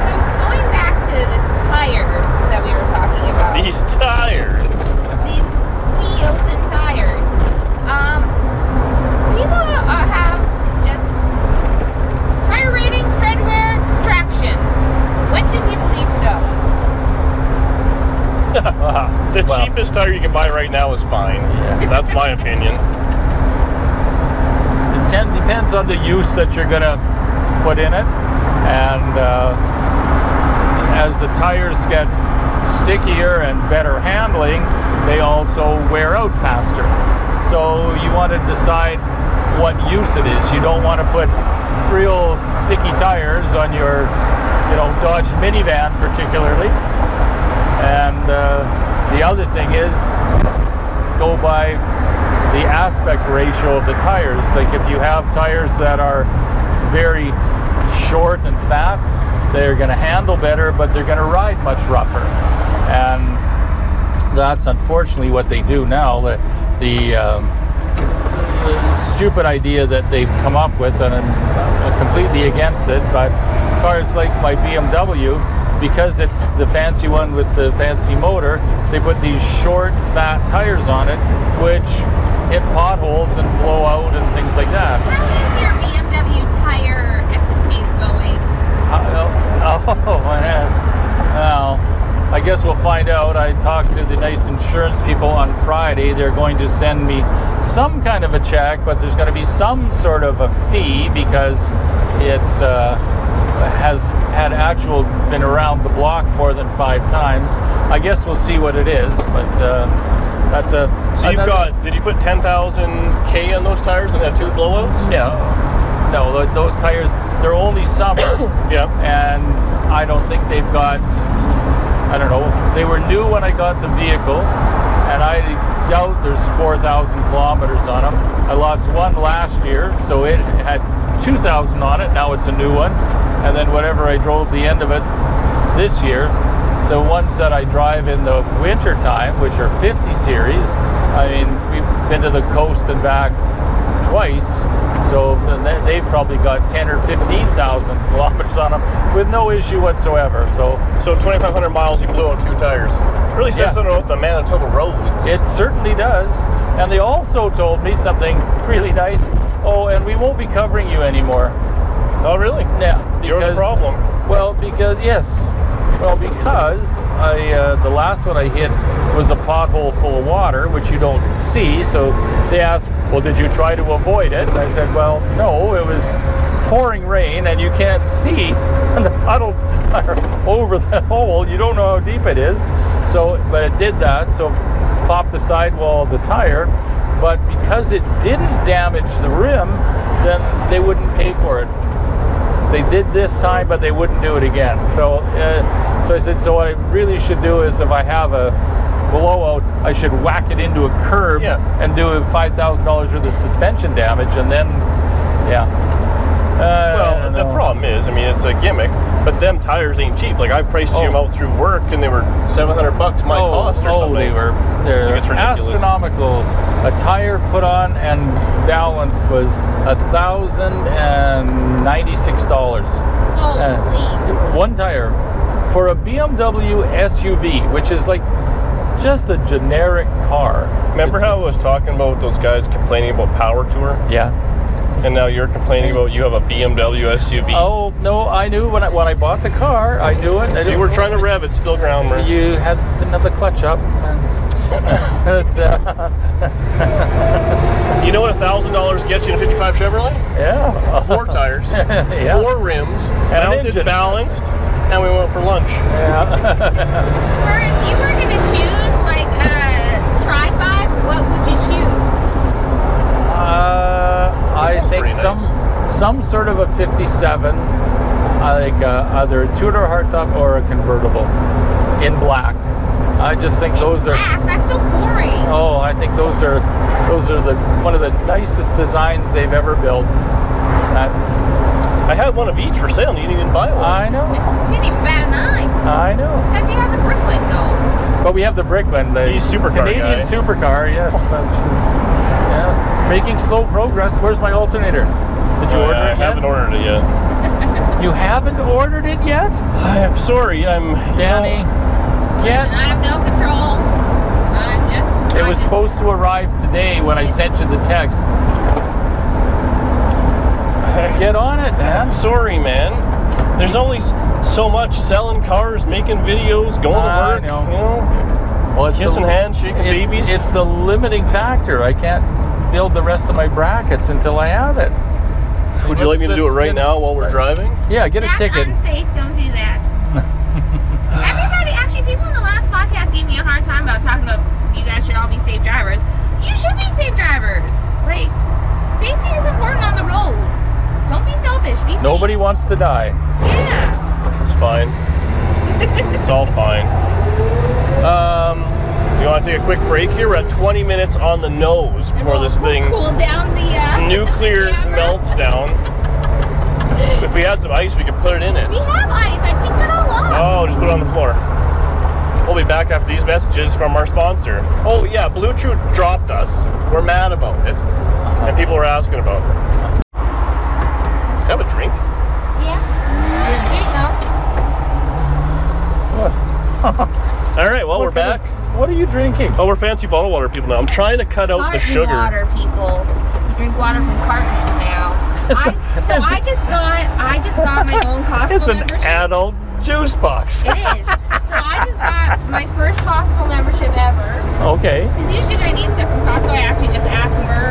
So going back to this tires that we were talking about. These tires. These wheels and tires. People have just tire ratings, tread wear, traction. What do people need to know? The cheapest tire you can buy right now is fine. That's my opinion. It depends on the use that you're going to put in it. And as the tires get stickier and better handling, they also wear out faster. So you want to decide what use it is. You don't want to put real sticky tires on your, you know, Dodge minivan particularly. And the other thing is, go by the aspect ratio of the tires. Like if you have tires that are very short and fat, they're going to handle better, but they're going to ride much rougher. And that's unfortunately what they do now. The stupid idea that they've come up with, and I'm completely against it, but cars like my BMW, because it's the fancy one with the fancy motor, they put these short, fat tires on it, which hit potholes and blow out and things like that. How is your BMW tire escapade going? Yes. Well, I guess we'll find out. I talked to the nice insurance people on Friday. They're going to send me some kind of a check, but there's going to be some sort of a fee because it's has had been around the block more than 5 times. I guess we'll see what it is, but that's a. So you've got. Did you put 10,000 K on those tires and had 2 blowouts? No, those tires, they're only summer. Yeah. And I don't think they've got. I don't know. They were new when I got the vehicle, and I doubt there's 4,000 kilometers on them. I lost one last year, so it had 2,000 on it. Now it's a new one, and then whatever I drove the end of it this year. The ones that I drive in the winter time, which are 50 series, I mean, we've been to the coast and back twice, so they've probably got 10 or 15,000 kilometers on them with no issue whatsoever. So 2,500 miles, you blew out 2 tires. Really says something about the Manitoba roads. It certainly does. And they also told me something really nice. Oh, and we won't be covering you anymore. Oh, really? Yeah. You're the problem. Well, because the last one I hit was a pothole full of water, which you don't see. So they asked, well, did you try to avoid it? And I said, well, no, it was pouring rain and you can't see. And the puddles are over the hole. You don't know how deep it is. So, but it did that. So popped the sidewall of the tire. But because it didn't damage the rim, then they wouldn't pay for it. They did this time, but they wouldn't do it again. So I said, so what I really should do is if I have a blowout, I should whack it into a curb and do $5,000 worth of suspension damage, and then, well, the problem is, I mean, it's a gimmick, but them tires ain't cheap. Like, I priced them out through work, and they were $700 my cost or something. They're astronomical. A tire put on and balanced was $1,096. Holy. One tire for a BMW SUV, which is like just a generic car. Remember how I was talking about those guys complaining about Power Tour? Yeah. And now you're complaining about you have a BMW SUV. Oh no, I knew when I bought the car, I knew it. So you were trying to rev it, still ground. You had another clutch up. You know what $1,000 gets you in a 55 Chevrolet? Yeah. 4 tires, 4 rims, and mounted, balanced, and we went for lunch. Yeah. Or if you were going to choose like a Tri-5, what would you choose? I think some sort of a 57, like either a two-door hardtop or a convertible in black. I just think those are. That's so boring. Oh, I think those are one of the nicest designs they've ever built. I had one of each for sale, and you didn't even buy one. I know. You didn't even bat an eye. I know. Because he has a Brooklyn though. But we have the Bricklin, the Canadian supercar, yes, which is making slow progress. Where's my alternator? Did you order it yet? I haven't ordered it yet. You haven't ordered it yet? I'm sorry, Danny. I have no control. It was supposed to arrive today when I sent you the text. Get on it, man. I'm sorry, man. There's only so much selling cars, making videos, going to work. Know. You know, well, kissing hands, shaking babies. It's the limiting factor. I can't build the rest of my brackets until I have it. Would you like me to do it right now while we're driving? Yeah, get a ticket. That's unsafe. Don't do that. People in the last podcast gave me a hard time about talking about you guys should all be safe drivers. You should be safe drivers. Like, safety is important on the road. Don't be selfish. Be safe. Nobody wants to die. Yeah. It's fine. It's all fine. You want to take a quick break here? We're at 20 minutes on the nose before this thing cool down the nuclear melts down. If we had some ice, we could put it in it. We have ice. I picked it all up. Oh, just put it on the floor. We'll be back after these messages from our sponsor. Oh yeah, Blue Chew dropped us. We're mad about it. And people are asking about it. Let's have a drink. Yeah. There you go. All right, well, we're back. What are you drinking? Oh, we're fancy bottled water people now. I'm trying to cut out the sugar. Water people. You drink water from cartons now. I just got my own Costco It's an membership. adult juice box. It is. So I just got my first Costco membership ever. Okay. Because usually when I need stuff from Costco, I actually just ask Murph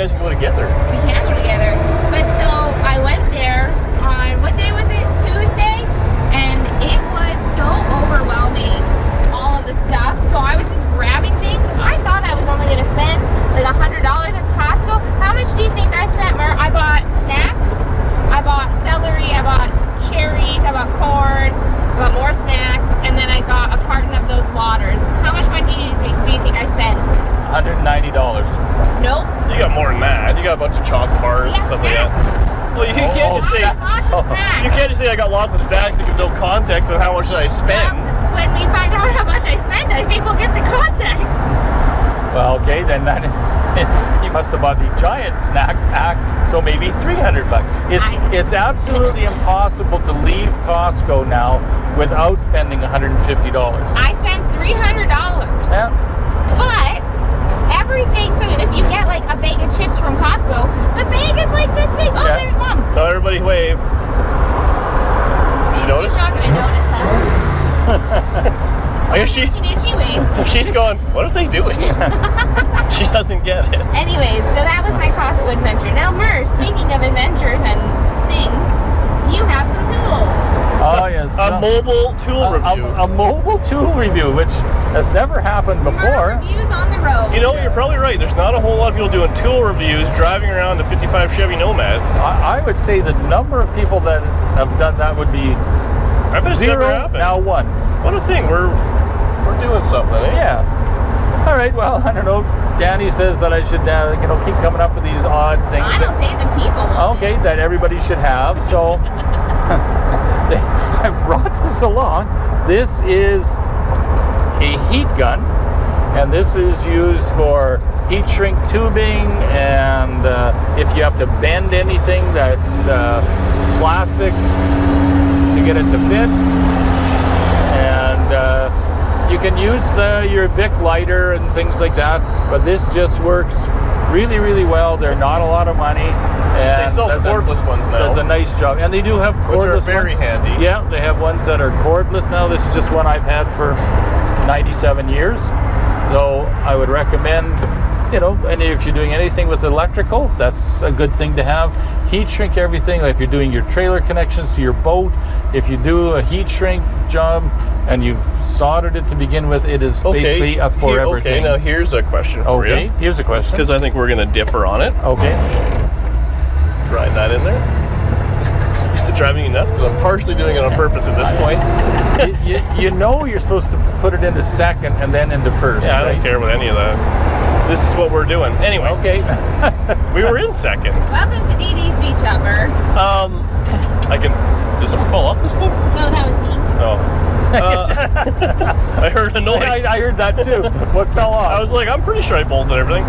guys can go together. We can go together. But so I went there on, what day was it? Tuesday? And it was so overwhelming, all of the stuff. So I was just grabbing things. I thought I was only going to spend like $100 at Costco. How much do you think I spent, Mer? I bought snacks. I bought celery. I bought cherries. I bought corn. I bought more snacks. And then I got a carton of those waters. How much money do you think I spent? $190. Nope. You got more than that. You got a bunch of chocolate bars and stuff like that. Well, you can't just say. Lots of snacks. You can't just say I got lots of snacks and give no context of how much did I spend. When we find out how much I spend, I think we'll get the context. Well, okay, then that, you must have bought the giant snack pack, so maybe $300. It's absolutely impossible to leave Costco now without spending $150. I spent $300. Yeah. But everything, so if you get like a bag of chips from Costco, the bag is like this big. Oh, Yeah. there's Mom. Tell everybody wave. She noticed? She's not going to notice that. I guess She did, she waved. she's going, what are they doing? She doesn't get it. Anyways, so that was my Costco adventure. Now, Mer, speaking of adventures and things, you have some tools. Oh, yes. A mobile tool review. A mobile tool review, which has never happened before. Reviews on the road. You know, you're probably right. There's not a whole lot of people doing tool reviews driving around a 55 Chevy Nomad. I would say the number of people that have done that would be I bet it's never 0, happened. now 1. What a thing. We're doing something, eh? Yeah. All right, well, I don't know. Danny says that I should, keep coming up with these odd things. I don't say the people. Okay, that everybody should have. So I brought this along. This is a heat gun, and this is used for heat shrink tubing, and if you have to bend anything that's plastic to get it to fit. And you can use your Bic lighter and things like that, but this just works really, really well. They're not a lot of money. And They sell cordless ones now. does a nice job, and they do have cordless which are very ones. handy. Yeah, they have ones that are cordless now. This is just one I've had for 97 years, so I would recommend. And if you're doing anything with electrical, that's a good thing to have. Heat shrink everything. Like if you're doing your trailer connections to your boat, if you do a heat shrink job and you've soldered it to begin with, it is basically a forever thing. Okay, now here's a question for you. Okay, here's a question. Because I think we're going to differ on it. Okay. Grind that in there. Used to drive me nuts because I'm partially doing it on purpose at this point. you know you're supposed to put it into second and then into first. Yeah, I right? don't care about any of that. This is what we're doing. Anyway, Okay. we were in second. Welcome to Dee Dee's Beach Upper. I can. Did something fall off this thing? No, that was me. Oh. I heard a noise. I heard that too. What fell off? I was like, I'm pretty sure I bolted everything.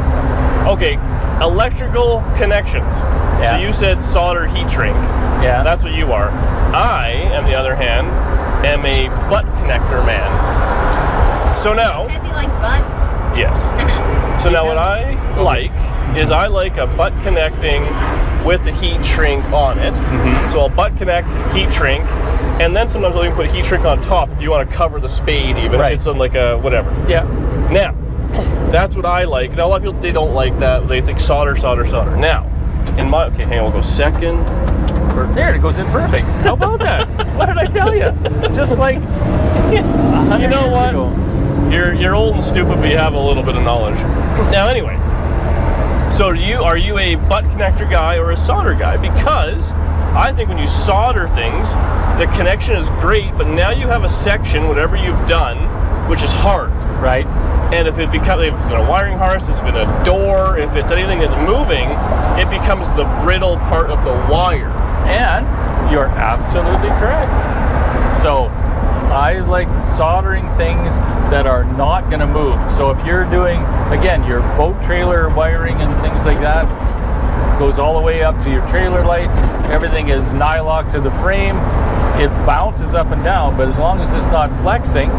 Okay, electrical connections. Yeah. So you said solder heat shrink. Yeah. That's what you are. I, on the other hand, am a butt connector man. So now, Does he like butts? yes. So now what I like is I like a butt connecting with the heat shrink on it. So I'll butt connect, heat shrink, and then sometimes I'll even put a heat shrink on top if you want to cover the spade even. Right. If it's on like a whatever. Yeah. Now, that's what I like. Now a lot of people, they don't like that. They think solder, solder, solder. Now, in my, okay, hang on, we'll go second. There, it goes in perfect. How about that? What did I tell you? Just like You know what? You're old and stupid, but you have a little bit of knowledge. Now, anyway, so are you a butt connector guy or a solder guy? Because I think when you solder things, the connection is great, but now you have a section, whatever you've done, which is hard. Right. And if it's in a wiring harness, it's been a door, if it's anything that's moving, it becomes the brittle part of the wire. And you're absolutely correct. So I like soldering things that are not going to move. So if you're doing, again, your boat trailer wiring and things like that, goes all the way up to your trailer lights, everything is nylock to the frame, it bounces up and down, but as long as it's not flexing,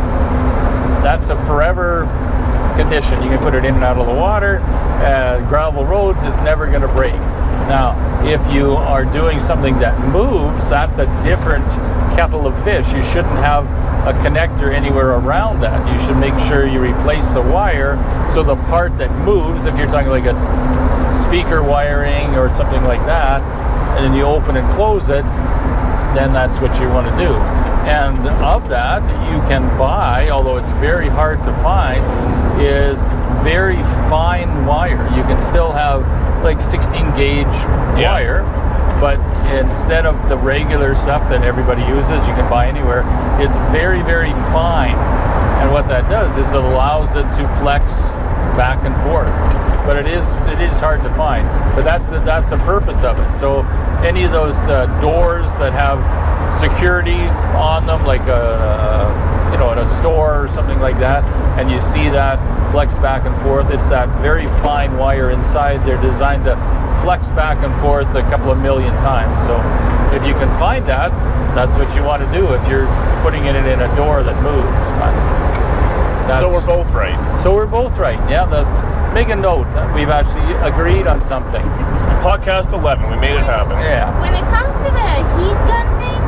that's a forever condition. You can put it in and out of the water, gravel roads, it's never going to break. Now, if you are doing something that moves, that's a different kettle of fish. You shouldn't have a connector anywhere around that. You should make sure you replace the wire so the part that moves, if you're talking like a speaker wiring or something like that, and then you open and close it, then that's what you want to do. And of that, you can buy, although it's very hard to find, is very fine wire. You can still have like 16 gauge wire, but instead of the regular stuff that everybody uses, you can buy anywhere, it's very, very fine. And what that does is it allows it to flex back and forth. But it is hard to find. But that's the purpose of it. So any of those doors that have security on them, like at a store or something like that, and you see that flex back and forth, it's that very fine wire inside. They're designed to flex back and forth a couple of million times. So if you can find that, that's what you want to do if you're putting it in a door that moves. So we're both right. So we're both right. Yeah, let's make a note. We've actually agreed on something. Podcast 11, we made it happen. Yeah. When it comes to the heat gun thing,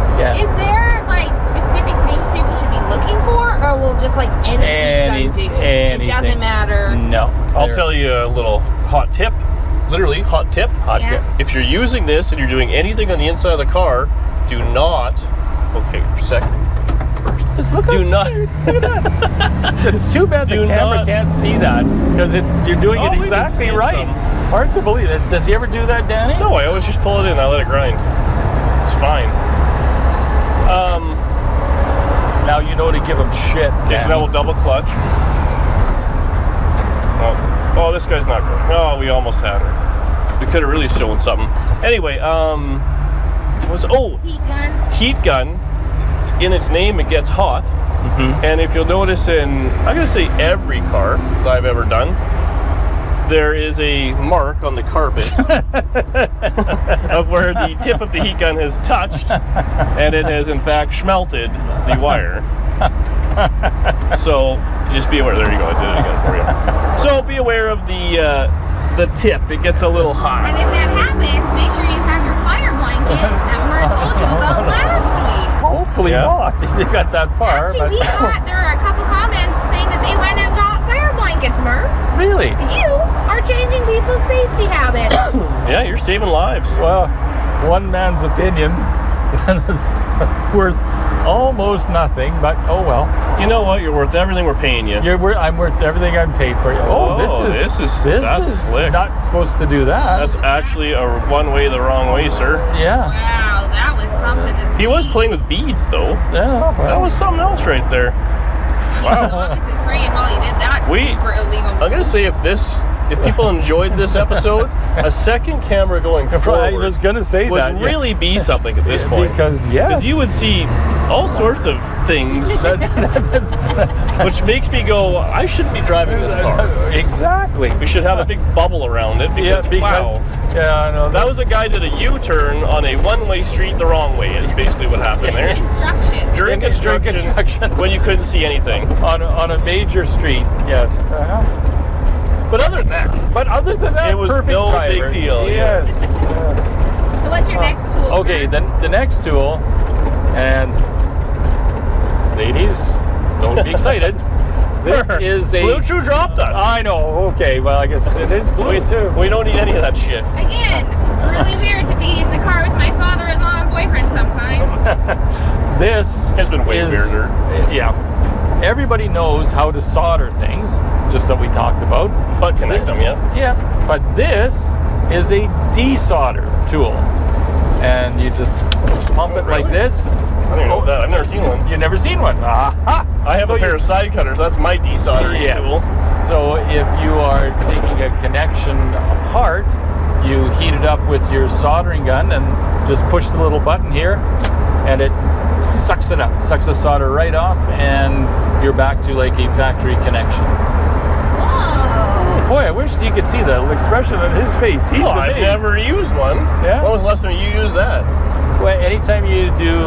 is there like specific things people should be looking for, or will just like any heat gun do? Anything. It doesn't matter. No. I'll tell you a little hot tip. Literally, hot tip. Hot tip. If you're using this and you're doing anything on the inside of the car, do not. Okay, second. Do not. Look at that. It's too bad the camera can't see that, because you're doing it exactly right. Hard to believe. Does he ever do that, Danny? No, I always just pull it in. I let it grind. It's fine. Now you know to give him shit. Okay, so now we'll double clutch. Oh, this guy's not good. Oh, we almost had her. We could have really shown something. Anyway, heat gun. Heat gun. In its name, it gets hot. Mm-hmm. And if you'll notice I'm going to say every car that I've ever done, there is a mark on the carpet of where the tip of the heat gun has touched, and it has in fact schmelted the wire. So just be aware. There you go. I did it again for you. So be aware of the tip. It gets a little hot. And if that happens, make sure you have your fire blanket that Murr told you about last week. Hopefully not. You got that far. Actually, there are a couple comments saying that they went and got fire blankets, Murr. Really? You are changing people's safety habits. Yeah, you're saving lives. Well, one man's opinion worth almost nothing, but oh well. You know what? You're worth everything we're paying you. I'm worth everything I'm paid for you. Oh, this is slick. Not supposed to do that. That's actually a one way the wrong way, sir. Yeah. Wow, that was something to see. He was playing with beads, though. Yeah. That was something else right there. Wow. Obviously praying while you did that. Super illegal. I'm gonna say if people enjoyed this episode, a second camera going forward I was gonna say would really be something at this point. Because yes, you would see all sorts of things, which makes me go, I shouldn't be driving this car. Exactly. We should have a big bubble around it because yeah, I know. That was a guy did a U-turn on a one-way street the wrong way. Is basically what happened there. During construction, when you couldn't see anything on a major street. Yes. But other than that, it was no big deal. Yes. So what's your next tool? Okay, then the next tool, and ladies, don't be excited. This is a Blue Chew dropped us. I know. Okay, well I guess it is blue too. We don't need any of that shit. Again, really weird to be in the car with my father-in-law and boyfriend sometimes. This has been way weirder. Yeah. Everybody knows how to solder things, just that we talked about. But connect them, yeah. Yeah. But this is a desolder tool. And you just pump it like this. I don't know that. I've never seen one. You've never seen one? Aha! I have a pair of side cutters. That's my desoldering tool. So if you are taking a connection apart, you heat it up with your soldering gun and just push the little button here, and it sucks it up, sucks the solder right off, and you're back to like a factory connection. Whoa! Boy, I wish you could see the expression on his face. He's I've never used one. Yeah? When was the last time you used that? Well, anytime you do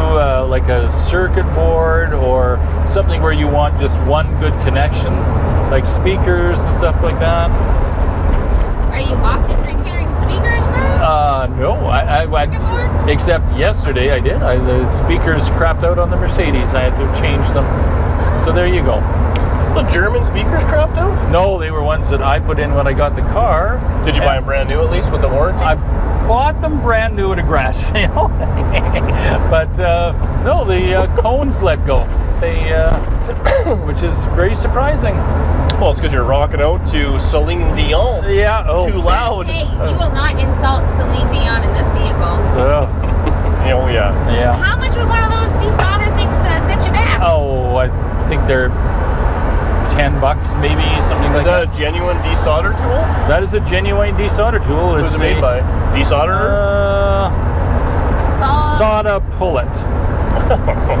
like a circuit board or something where you want just one good connection, like speakers and stuff like that. Are you often repairing speakers, bro? No. Except yesterday I did. The speakers crapped out on the Mercedes. I had to change them. So there you go. The German speakers crapped out? No, they were ones that I put in when I got the car. Did you buy them brand new at least with the warranty? I bought them brand new at a garage sale. But no, the cones let go. Which is very surprising. Well, it's because you're rocking out to Celine Dion. Yeah. Oh, too loud. Hey, you will not insult Celine Dion in this vehicle. Oh, yeah. Yeah. How much would one of those desolder things set you back? Oh, I think they're $10, maybe, something like that. Is that a genuine desolder tool? That is a genuine desolder tool. What was it made by? Desolder? Soda Pullet.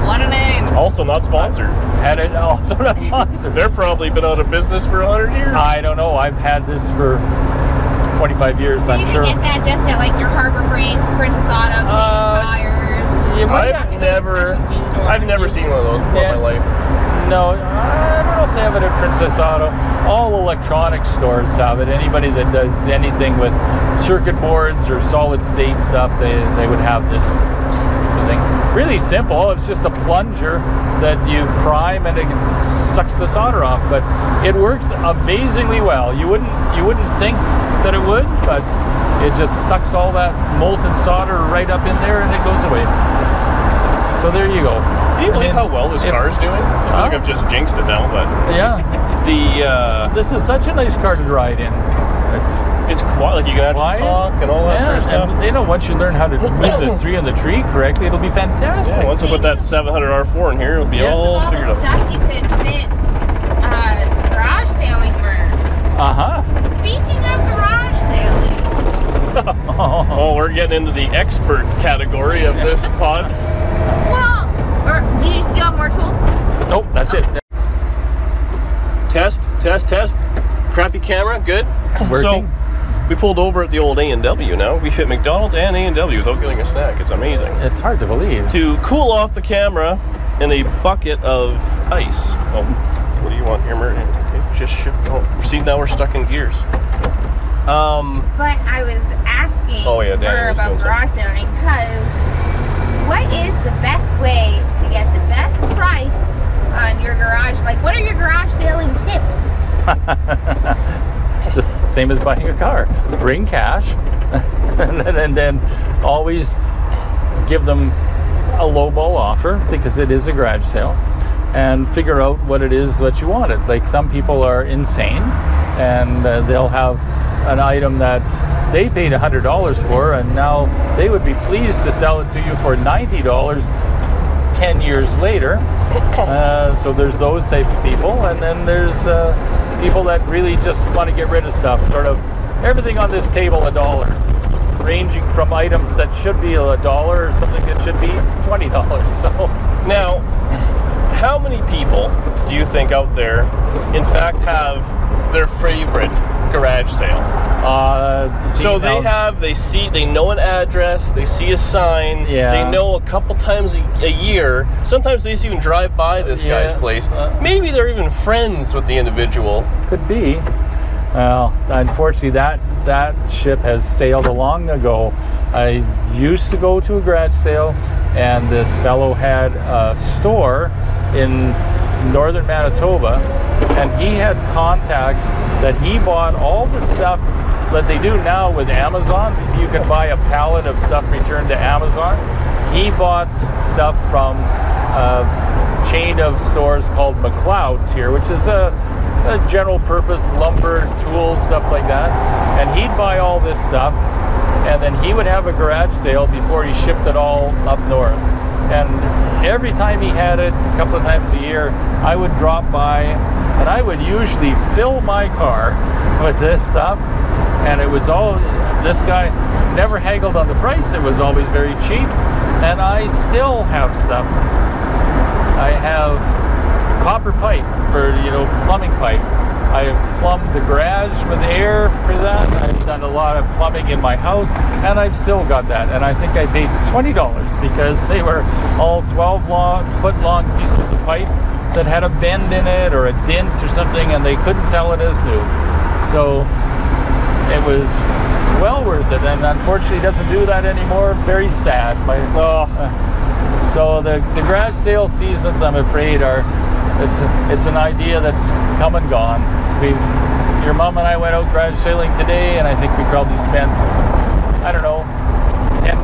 What a name. Also not sponsored. Had it also not sponsored. They're probably been out of business for 100 years. I don't know. I've had this for 25 years, So I'm you sure. can get that just at like your Harbor Freights, Princess Auto, Tires. I've never seen one of those before in my life. No, I don't know if they have it at Princess Auto. All electronic stores have it. Anybody that does anything with circuit boards or solid state stuff, they would have this thing. Really simple. It's just a plunger that you prime and it sucks the solder off. But it works amazingly well. You wouldn't think that it would, but it just sucks all that molten solder right up in there and it goes away. So there you go. Can you believe how well this car is doing? I feel like I've just jinxed it now, but yeah. This is such a nice car to ride in. It's quiet. Like you can actually talk and all that sort of stuff. And, once you learn how to move the 3 on the tree correctly, it'll be fantastic. Yeah, once I put that 700 R4 in here, it'll be all figured out. Stuff you could fit garage sailing for. Speaking of garage sailing. Oh, we're getting into the expert category of this pod. Well, do you still have more tools? Nope, that's it. Test. Crappy camera, good. Working. So, we pulled over at the old A&W now. We fit McDonald's and A&W without getting a snack. It's amazing. It's hard to believe. To cool off the camera in a bucket of ice. Oh, what do you want here, Murray? Just see, now we're stuck in gears. But I was asking her about garage sailing because what is the best way to get the best price on your garage? Like, what are your garage sailing tips? Just same as buying a car. Bring cash and then always give them a lowball offer because it is a garage sale and figure out what it is that you wanted. Like some people are insane and they'll have an item that they paid $100 for and now they would be pleased to sell it to you for $90 10 years later. So there's those type of people, and then there's people that really just want to get rid of stuff. Sort of everything on this table $1, ranging from items that should be $1 or something that should be $20. So now, how many people do you think out there, in fact, have their favorite garage sale? So they know an address, they see a sign, they know a couple times a year, sometimes they even drive by this guy's place. Maybe they're even friends with the individual. Could be. Well, unfortunately that ship has sailed long ago. I used to go to a garage sale and this fellow had a store in northern Manitoba and he had contacts that he bought all the stuff that they do now with Amazon. You can buy a pallet of stuff returned to Amazon. He bought stuff from a chain of stores called McLeod's here, which is a general purpose lumber, tools, stuff like that. And he'd buy all this stuff and then he would have a garage sale before he shipped it all up north. And every time he had it, a couple of times a year, I would drop by and I would usually fill my car with this stuff. And it was all, this guy never haggled on the price. It was always very cheap. And I still have stuff. I have copper pipe for, plumbing pipe. I've plumbed the garage with air for that. I've done a lot of plumbing in my house, and I've still got that. And I think I paid $20 because they were all 12-foot long pieces of pipe that had a bend in it or a dent or something, and they couldn't sell it as new. So it was well worth it, and unfortunately doesn't do that anymore. Very sad. So the garage sale seasons, I'm afraid, it's an idea that's come and gone. Your mom and I went out garage sailing today, and I think we probably spent, I don't know, $10.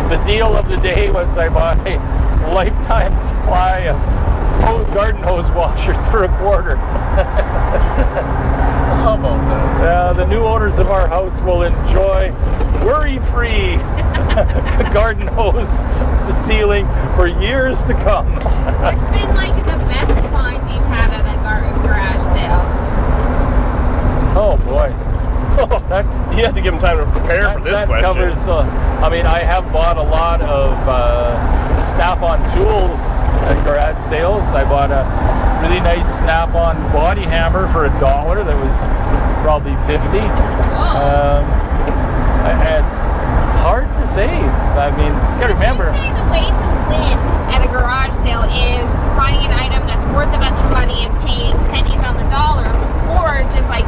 The deal of the day was I bought a lifetime supply of garden hose washers for $0.25. How about that? The new owners of our house will enjoy worry-free garden hose sealing for years to come. What's been like the best find you've had at a garage sale? Oh boy. You have to give them time to prepare for this question. Covers, I mean, I have bought a lot of snap-on tools at garage sales. I bought a really nice snap-on body hammer for $1 that was probably $50. It's hard to save. I mean, you gotta remember. Would you say the way to win at a garage sale is finding an item that's worth a bunch of money and paying pennies on the dollar, or just like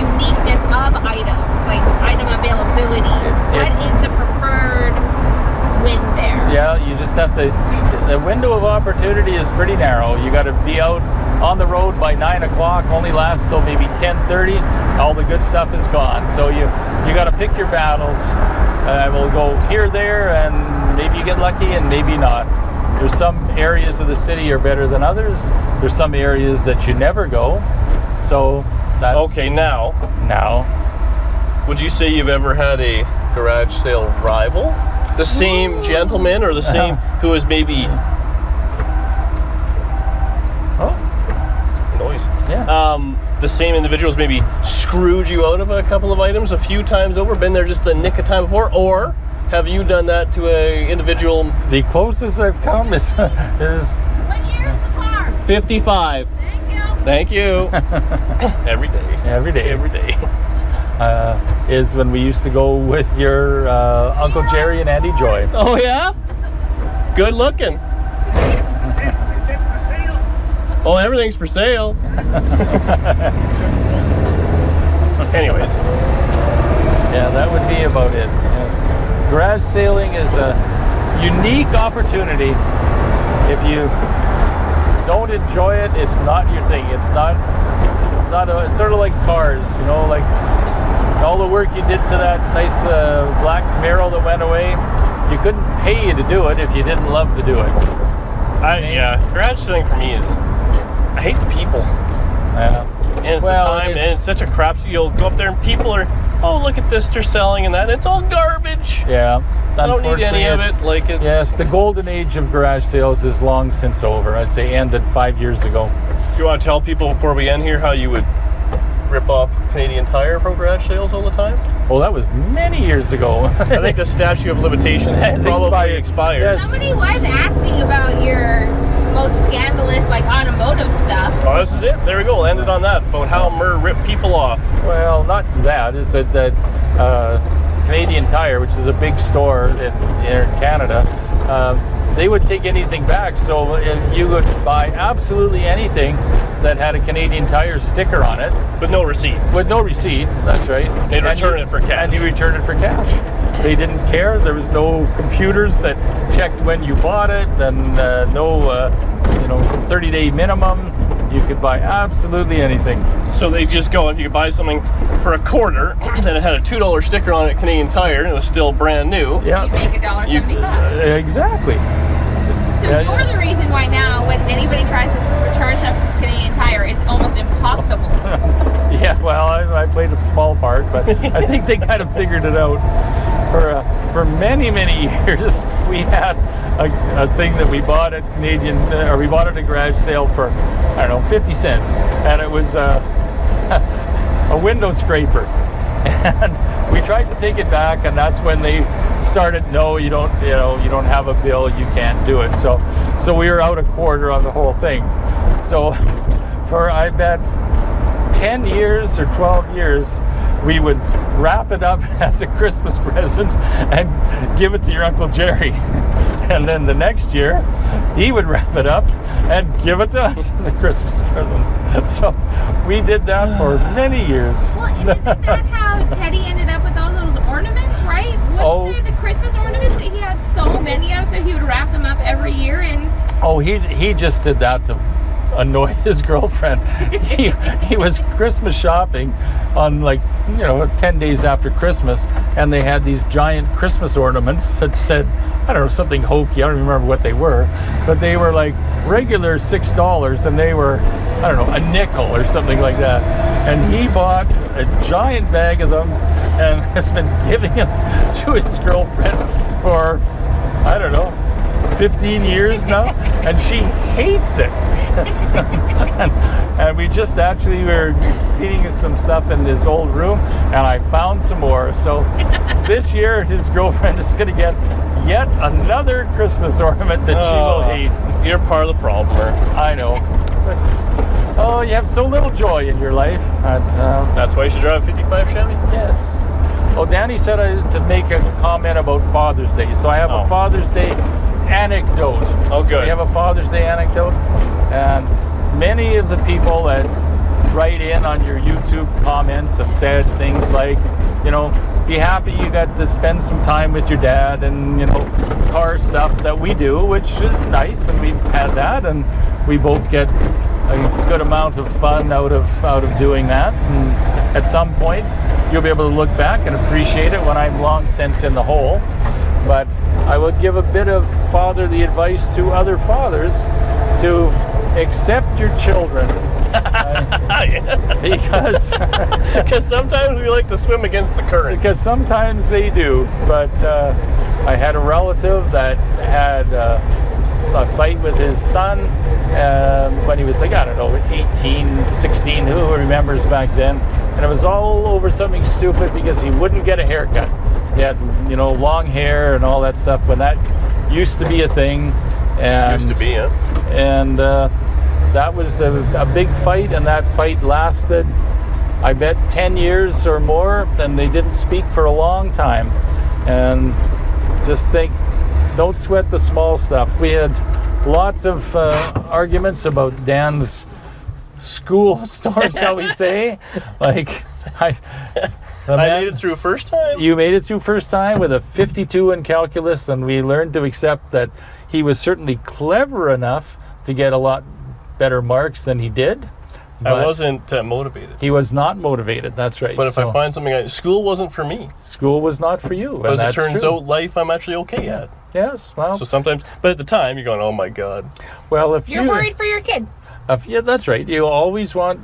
uniqueness of items, like item availability? What is the preferred win there? Yeah, you just have to. The window of opportunity is pretty narrow. You got to be out on the road by 9 o'clock. Only lasts till maybe 10:30. All the good stuff is gone. So you got to pick your battles. We'll go here, there, and maybe you get lucky, and maybe not. There's some areas of the city are better than others. There's some areas that you never go. So that's okay. Now, would you say you've ever had a garage sale rival? The same gentleman, or the same who is maybe noise? Yeah. The same individuals maybe screwed you out of a couple of items a few times over. Been there just the nick of time before, or have you done that to a individual? The closest I've come is What year's the car? 55. Thank you. Every day. Is when we used to go with your Uncle Jerry and Auntie Joy. Oh yeah? Good looking. Oh, everything's for sale. Anyways. Yeah, that would be about it. Garage sailing is a unique opportunity. If you don't enjoy it, it's not your thing. It's sort of like cars, you know, like all the work you did to that nice black Camaro that went away. You couldn't pay you to do it if you didn't love to do it. Garage selling for me is, I hate the people. Yeah. And it's the time, and it's such a crap. You'll go up there and people are, oh, look at this, they're selling and that. And it's all garbage. Yeah. I don't need any of it. Yes, the golden age of garage sales is long since over. I'd say ended 5 years ago. Do you want to tell people before we end here how you would rip off Canadian Tire from garage sales all the time? Well, that was many years ago. I think the statute of limitations has probably expired. Yes. Somebody was asking about your most scandalous, like, automotive stuff. Oh, this is it. There we go. We'll end it on that. About how Murr ripped people off. Well, not that. Is that Canadian Tire, which is a big store in Canada, they would take anything back. So you would buy absolutely anything that had a Canadian Tire sticker on it. With no receipt. With no receipt, that's right. They'd return it for cash. And you return it for cash. They didn't care. There was no computers that checked when you bought it, and no 30-day minimum. You could buy absolutely anything. So they just go, if you could buy something for $0.25, and it had a $2 sticker on it, Canadian Tire, and it was still brand new. Yeah. You make $1.75. Exactly. So you're the reason why now, when anybody tries to return stuff to Canadian Tire, it's almost impossible. Yeah, well, I played a small part, but I think they kind of figured it out. For many years, we had a thing that we bought at we bought at a garage sale for, I don't know, 50 cents, and it was a window scraper. And we tried to take it back, and that's when they started, no, you don't have a bill, you can't do it. So we were out $0.25 on the whole thing. So for, I bet, 10 years or 12 years, we would wrap it up as a Christmas present and give it to your Uncle Jerry. And then the next year, he would wrap it up and give it to us as a Christmas present. So we did that for many years. Well, and isn't that how Teddy ended up with all those ornaments, right? Wasn't there the Christmas ornaments that he had so many of, so he would wrap them up every year? And he just did that to annoy his girlfriend. He was Christmas shopping on 10 days after Christmas, and they had these giant Christmas ornaments that said, I don't know, something hokey, I don't remember what they were, but they were like regular $6 and they were, I don't know, a nickel or something like that. And he bought a giant bag of them and has been giving them to his girlfriend for, I don't know, 15 years now, and she hates it. and we just actually were cleaning some stuff in this old room, and I found some more. So this year, his girlfriend is going to get yet another Christmas ornament that she will hate. You're part of the problem, I know. You have so little joy in your life. That's why you should drive a 55 Chevy? Yes. Oh, Danny said to make a comment about Father's Day. So I have a Father's Day anecdote. Oh, good. So we have a Father's Day anecdote, and many of the people that write in on your YouTube comments have said things like, be happy you got to spend some time with your dad, and car stuff that we do, which is nice, and we've had that, and we both get a good amount of fun out of doing that. And at some point, you'll be able to look back and appreciate it when I'm long since in the hole. But I would give a bit of fatherly advice to other fathers to accept your children. Because sometimes we like to swim against the current. Because sometimes they do. But I had a relative that had a fight with his son when he was 18, 16, who remembers back then. And it was all over something stupid because he wouldn't get a haircut. He had, long hair and all that stuff when that used to be a thing. And, used to be, yeah. And that was a big fight, and that fight lasted, I bet, 10 years or more, and they didn't speak for a long time. And just think, don't sweat the small stuff. We had lots of arguments about Dan's school story, shall we say. I made it through first time. You made it through first time with a 52 in calculus, and we learned to accept that he was certainly clever enough to get a lot better marks than he did. I wasn't motivated. He was not motivated, that's right. But if I find something, school wasn't for me. School was not for you. But as it turns out, life I'm actually okay at. Yes, well. So sometimes, but at the time, you're going, oh my God. Well, if you're worried for your kid. Yeah, that's right. You always want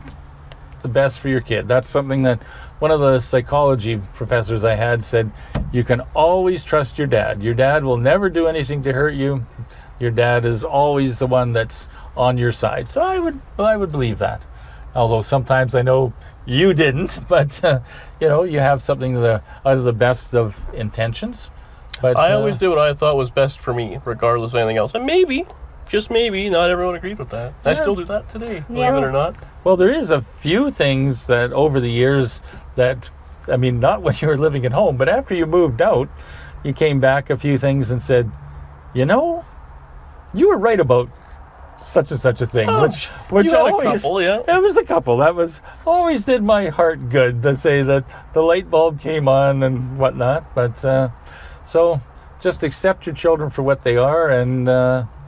the best for your kid. That's something that one of the psychology professors I had said, you can always trust your dad. Your dad will never do anything to hurt you. Your dad is always the one that's on your side. So I would believe that. Although sometimes I know you didn't, but you have something out of the best of intentions. But I always did what I thought was best for me, regardless of anything else. And maybe, just maybe, not everyone agreed with that. Yeah. I still do that today, believe it or not. Well, there is a few things that over the years that, not when you were living at home, but after you moved out, you came back a few things and said, you were right about such and such a thing, which always, it was a couple that was always did my heart good to say that the light bulb came on and whatnot. But so just accept your children for what they are, and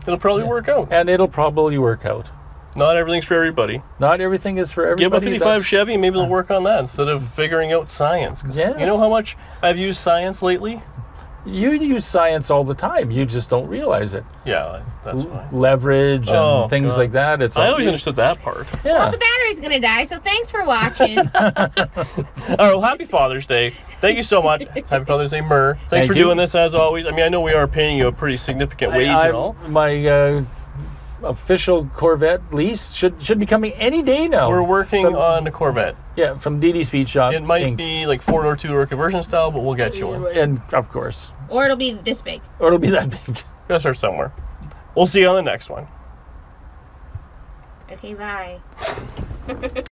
it'll probably work out. And it'll probably work out. Not everything's for everybody. Not everything is for everybody. Give a 55 Chevy, maybe they'll work on that instead of figuring out science. Yes. You know how much I've used science lately? You use science all the time. You just don't realize it. Yeah, that's fine. Leverage and things like that. I always understood that part. Yeah. Well, the battery's going to die, so thanks for watching. All right, well, happy Father's Day. Thank you so much. Happy Father's Day, Murr. Thanks for doing this, as always. I know we are paying you a pretty significant wage and all. My official Corvette lease should be coming any day now. We're working on a Corvette. Yeah, from DD Speed Shop. It might be like 4-door, 2-door conversion style, but we'll get you one. And of course. Or it'll be this big. Or it'll be that big. Gotta start somewhere. We'll see you on the next one. Okay, bye.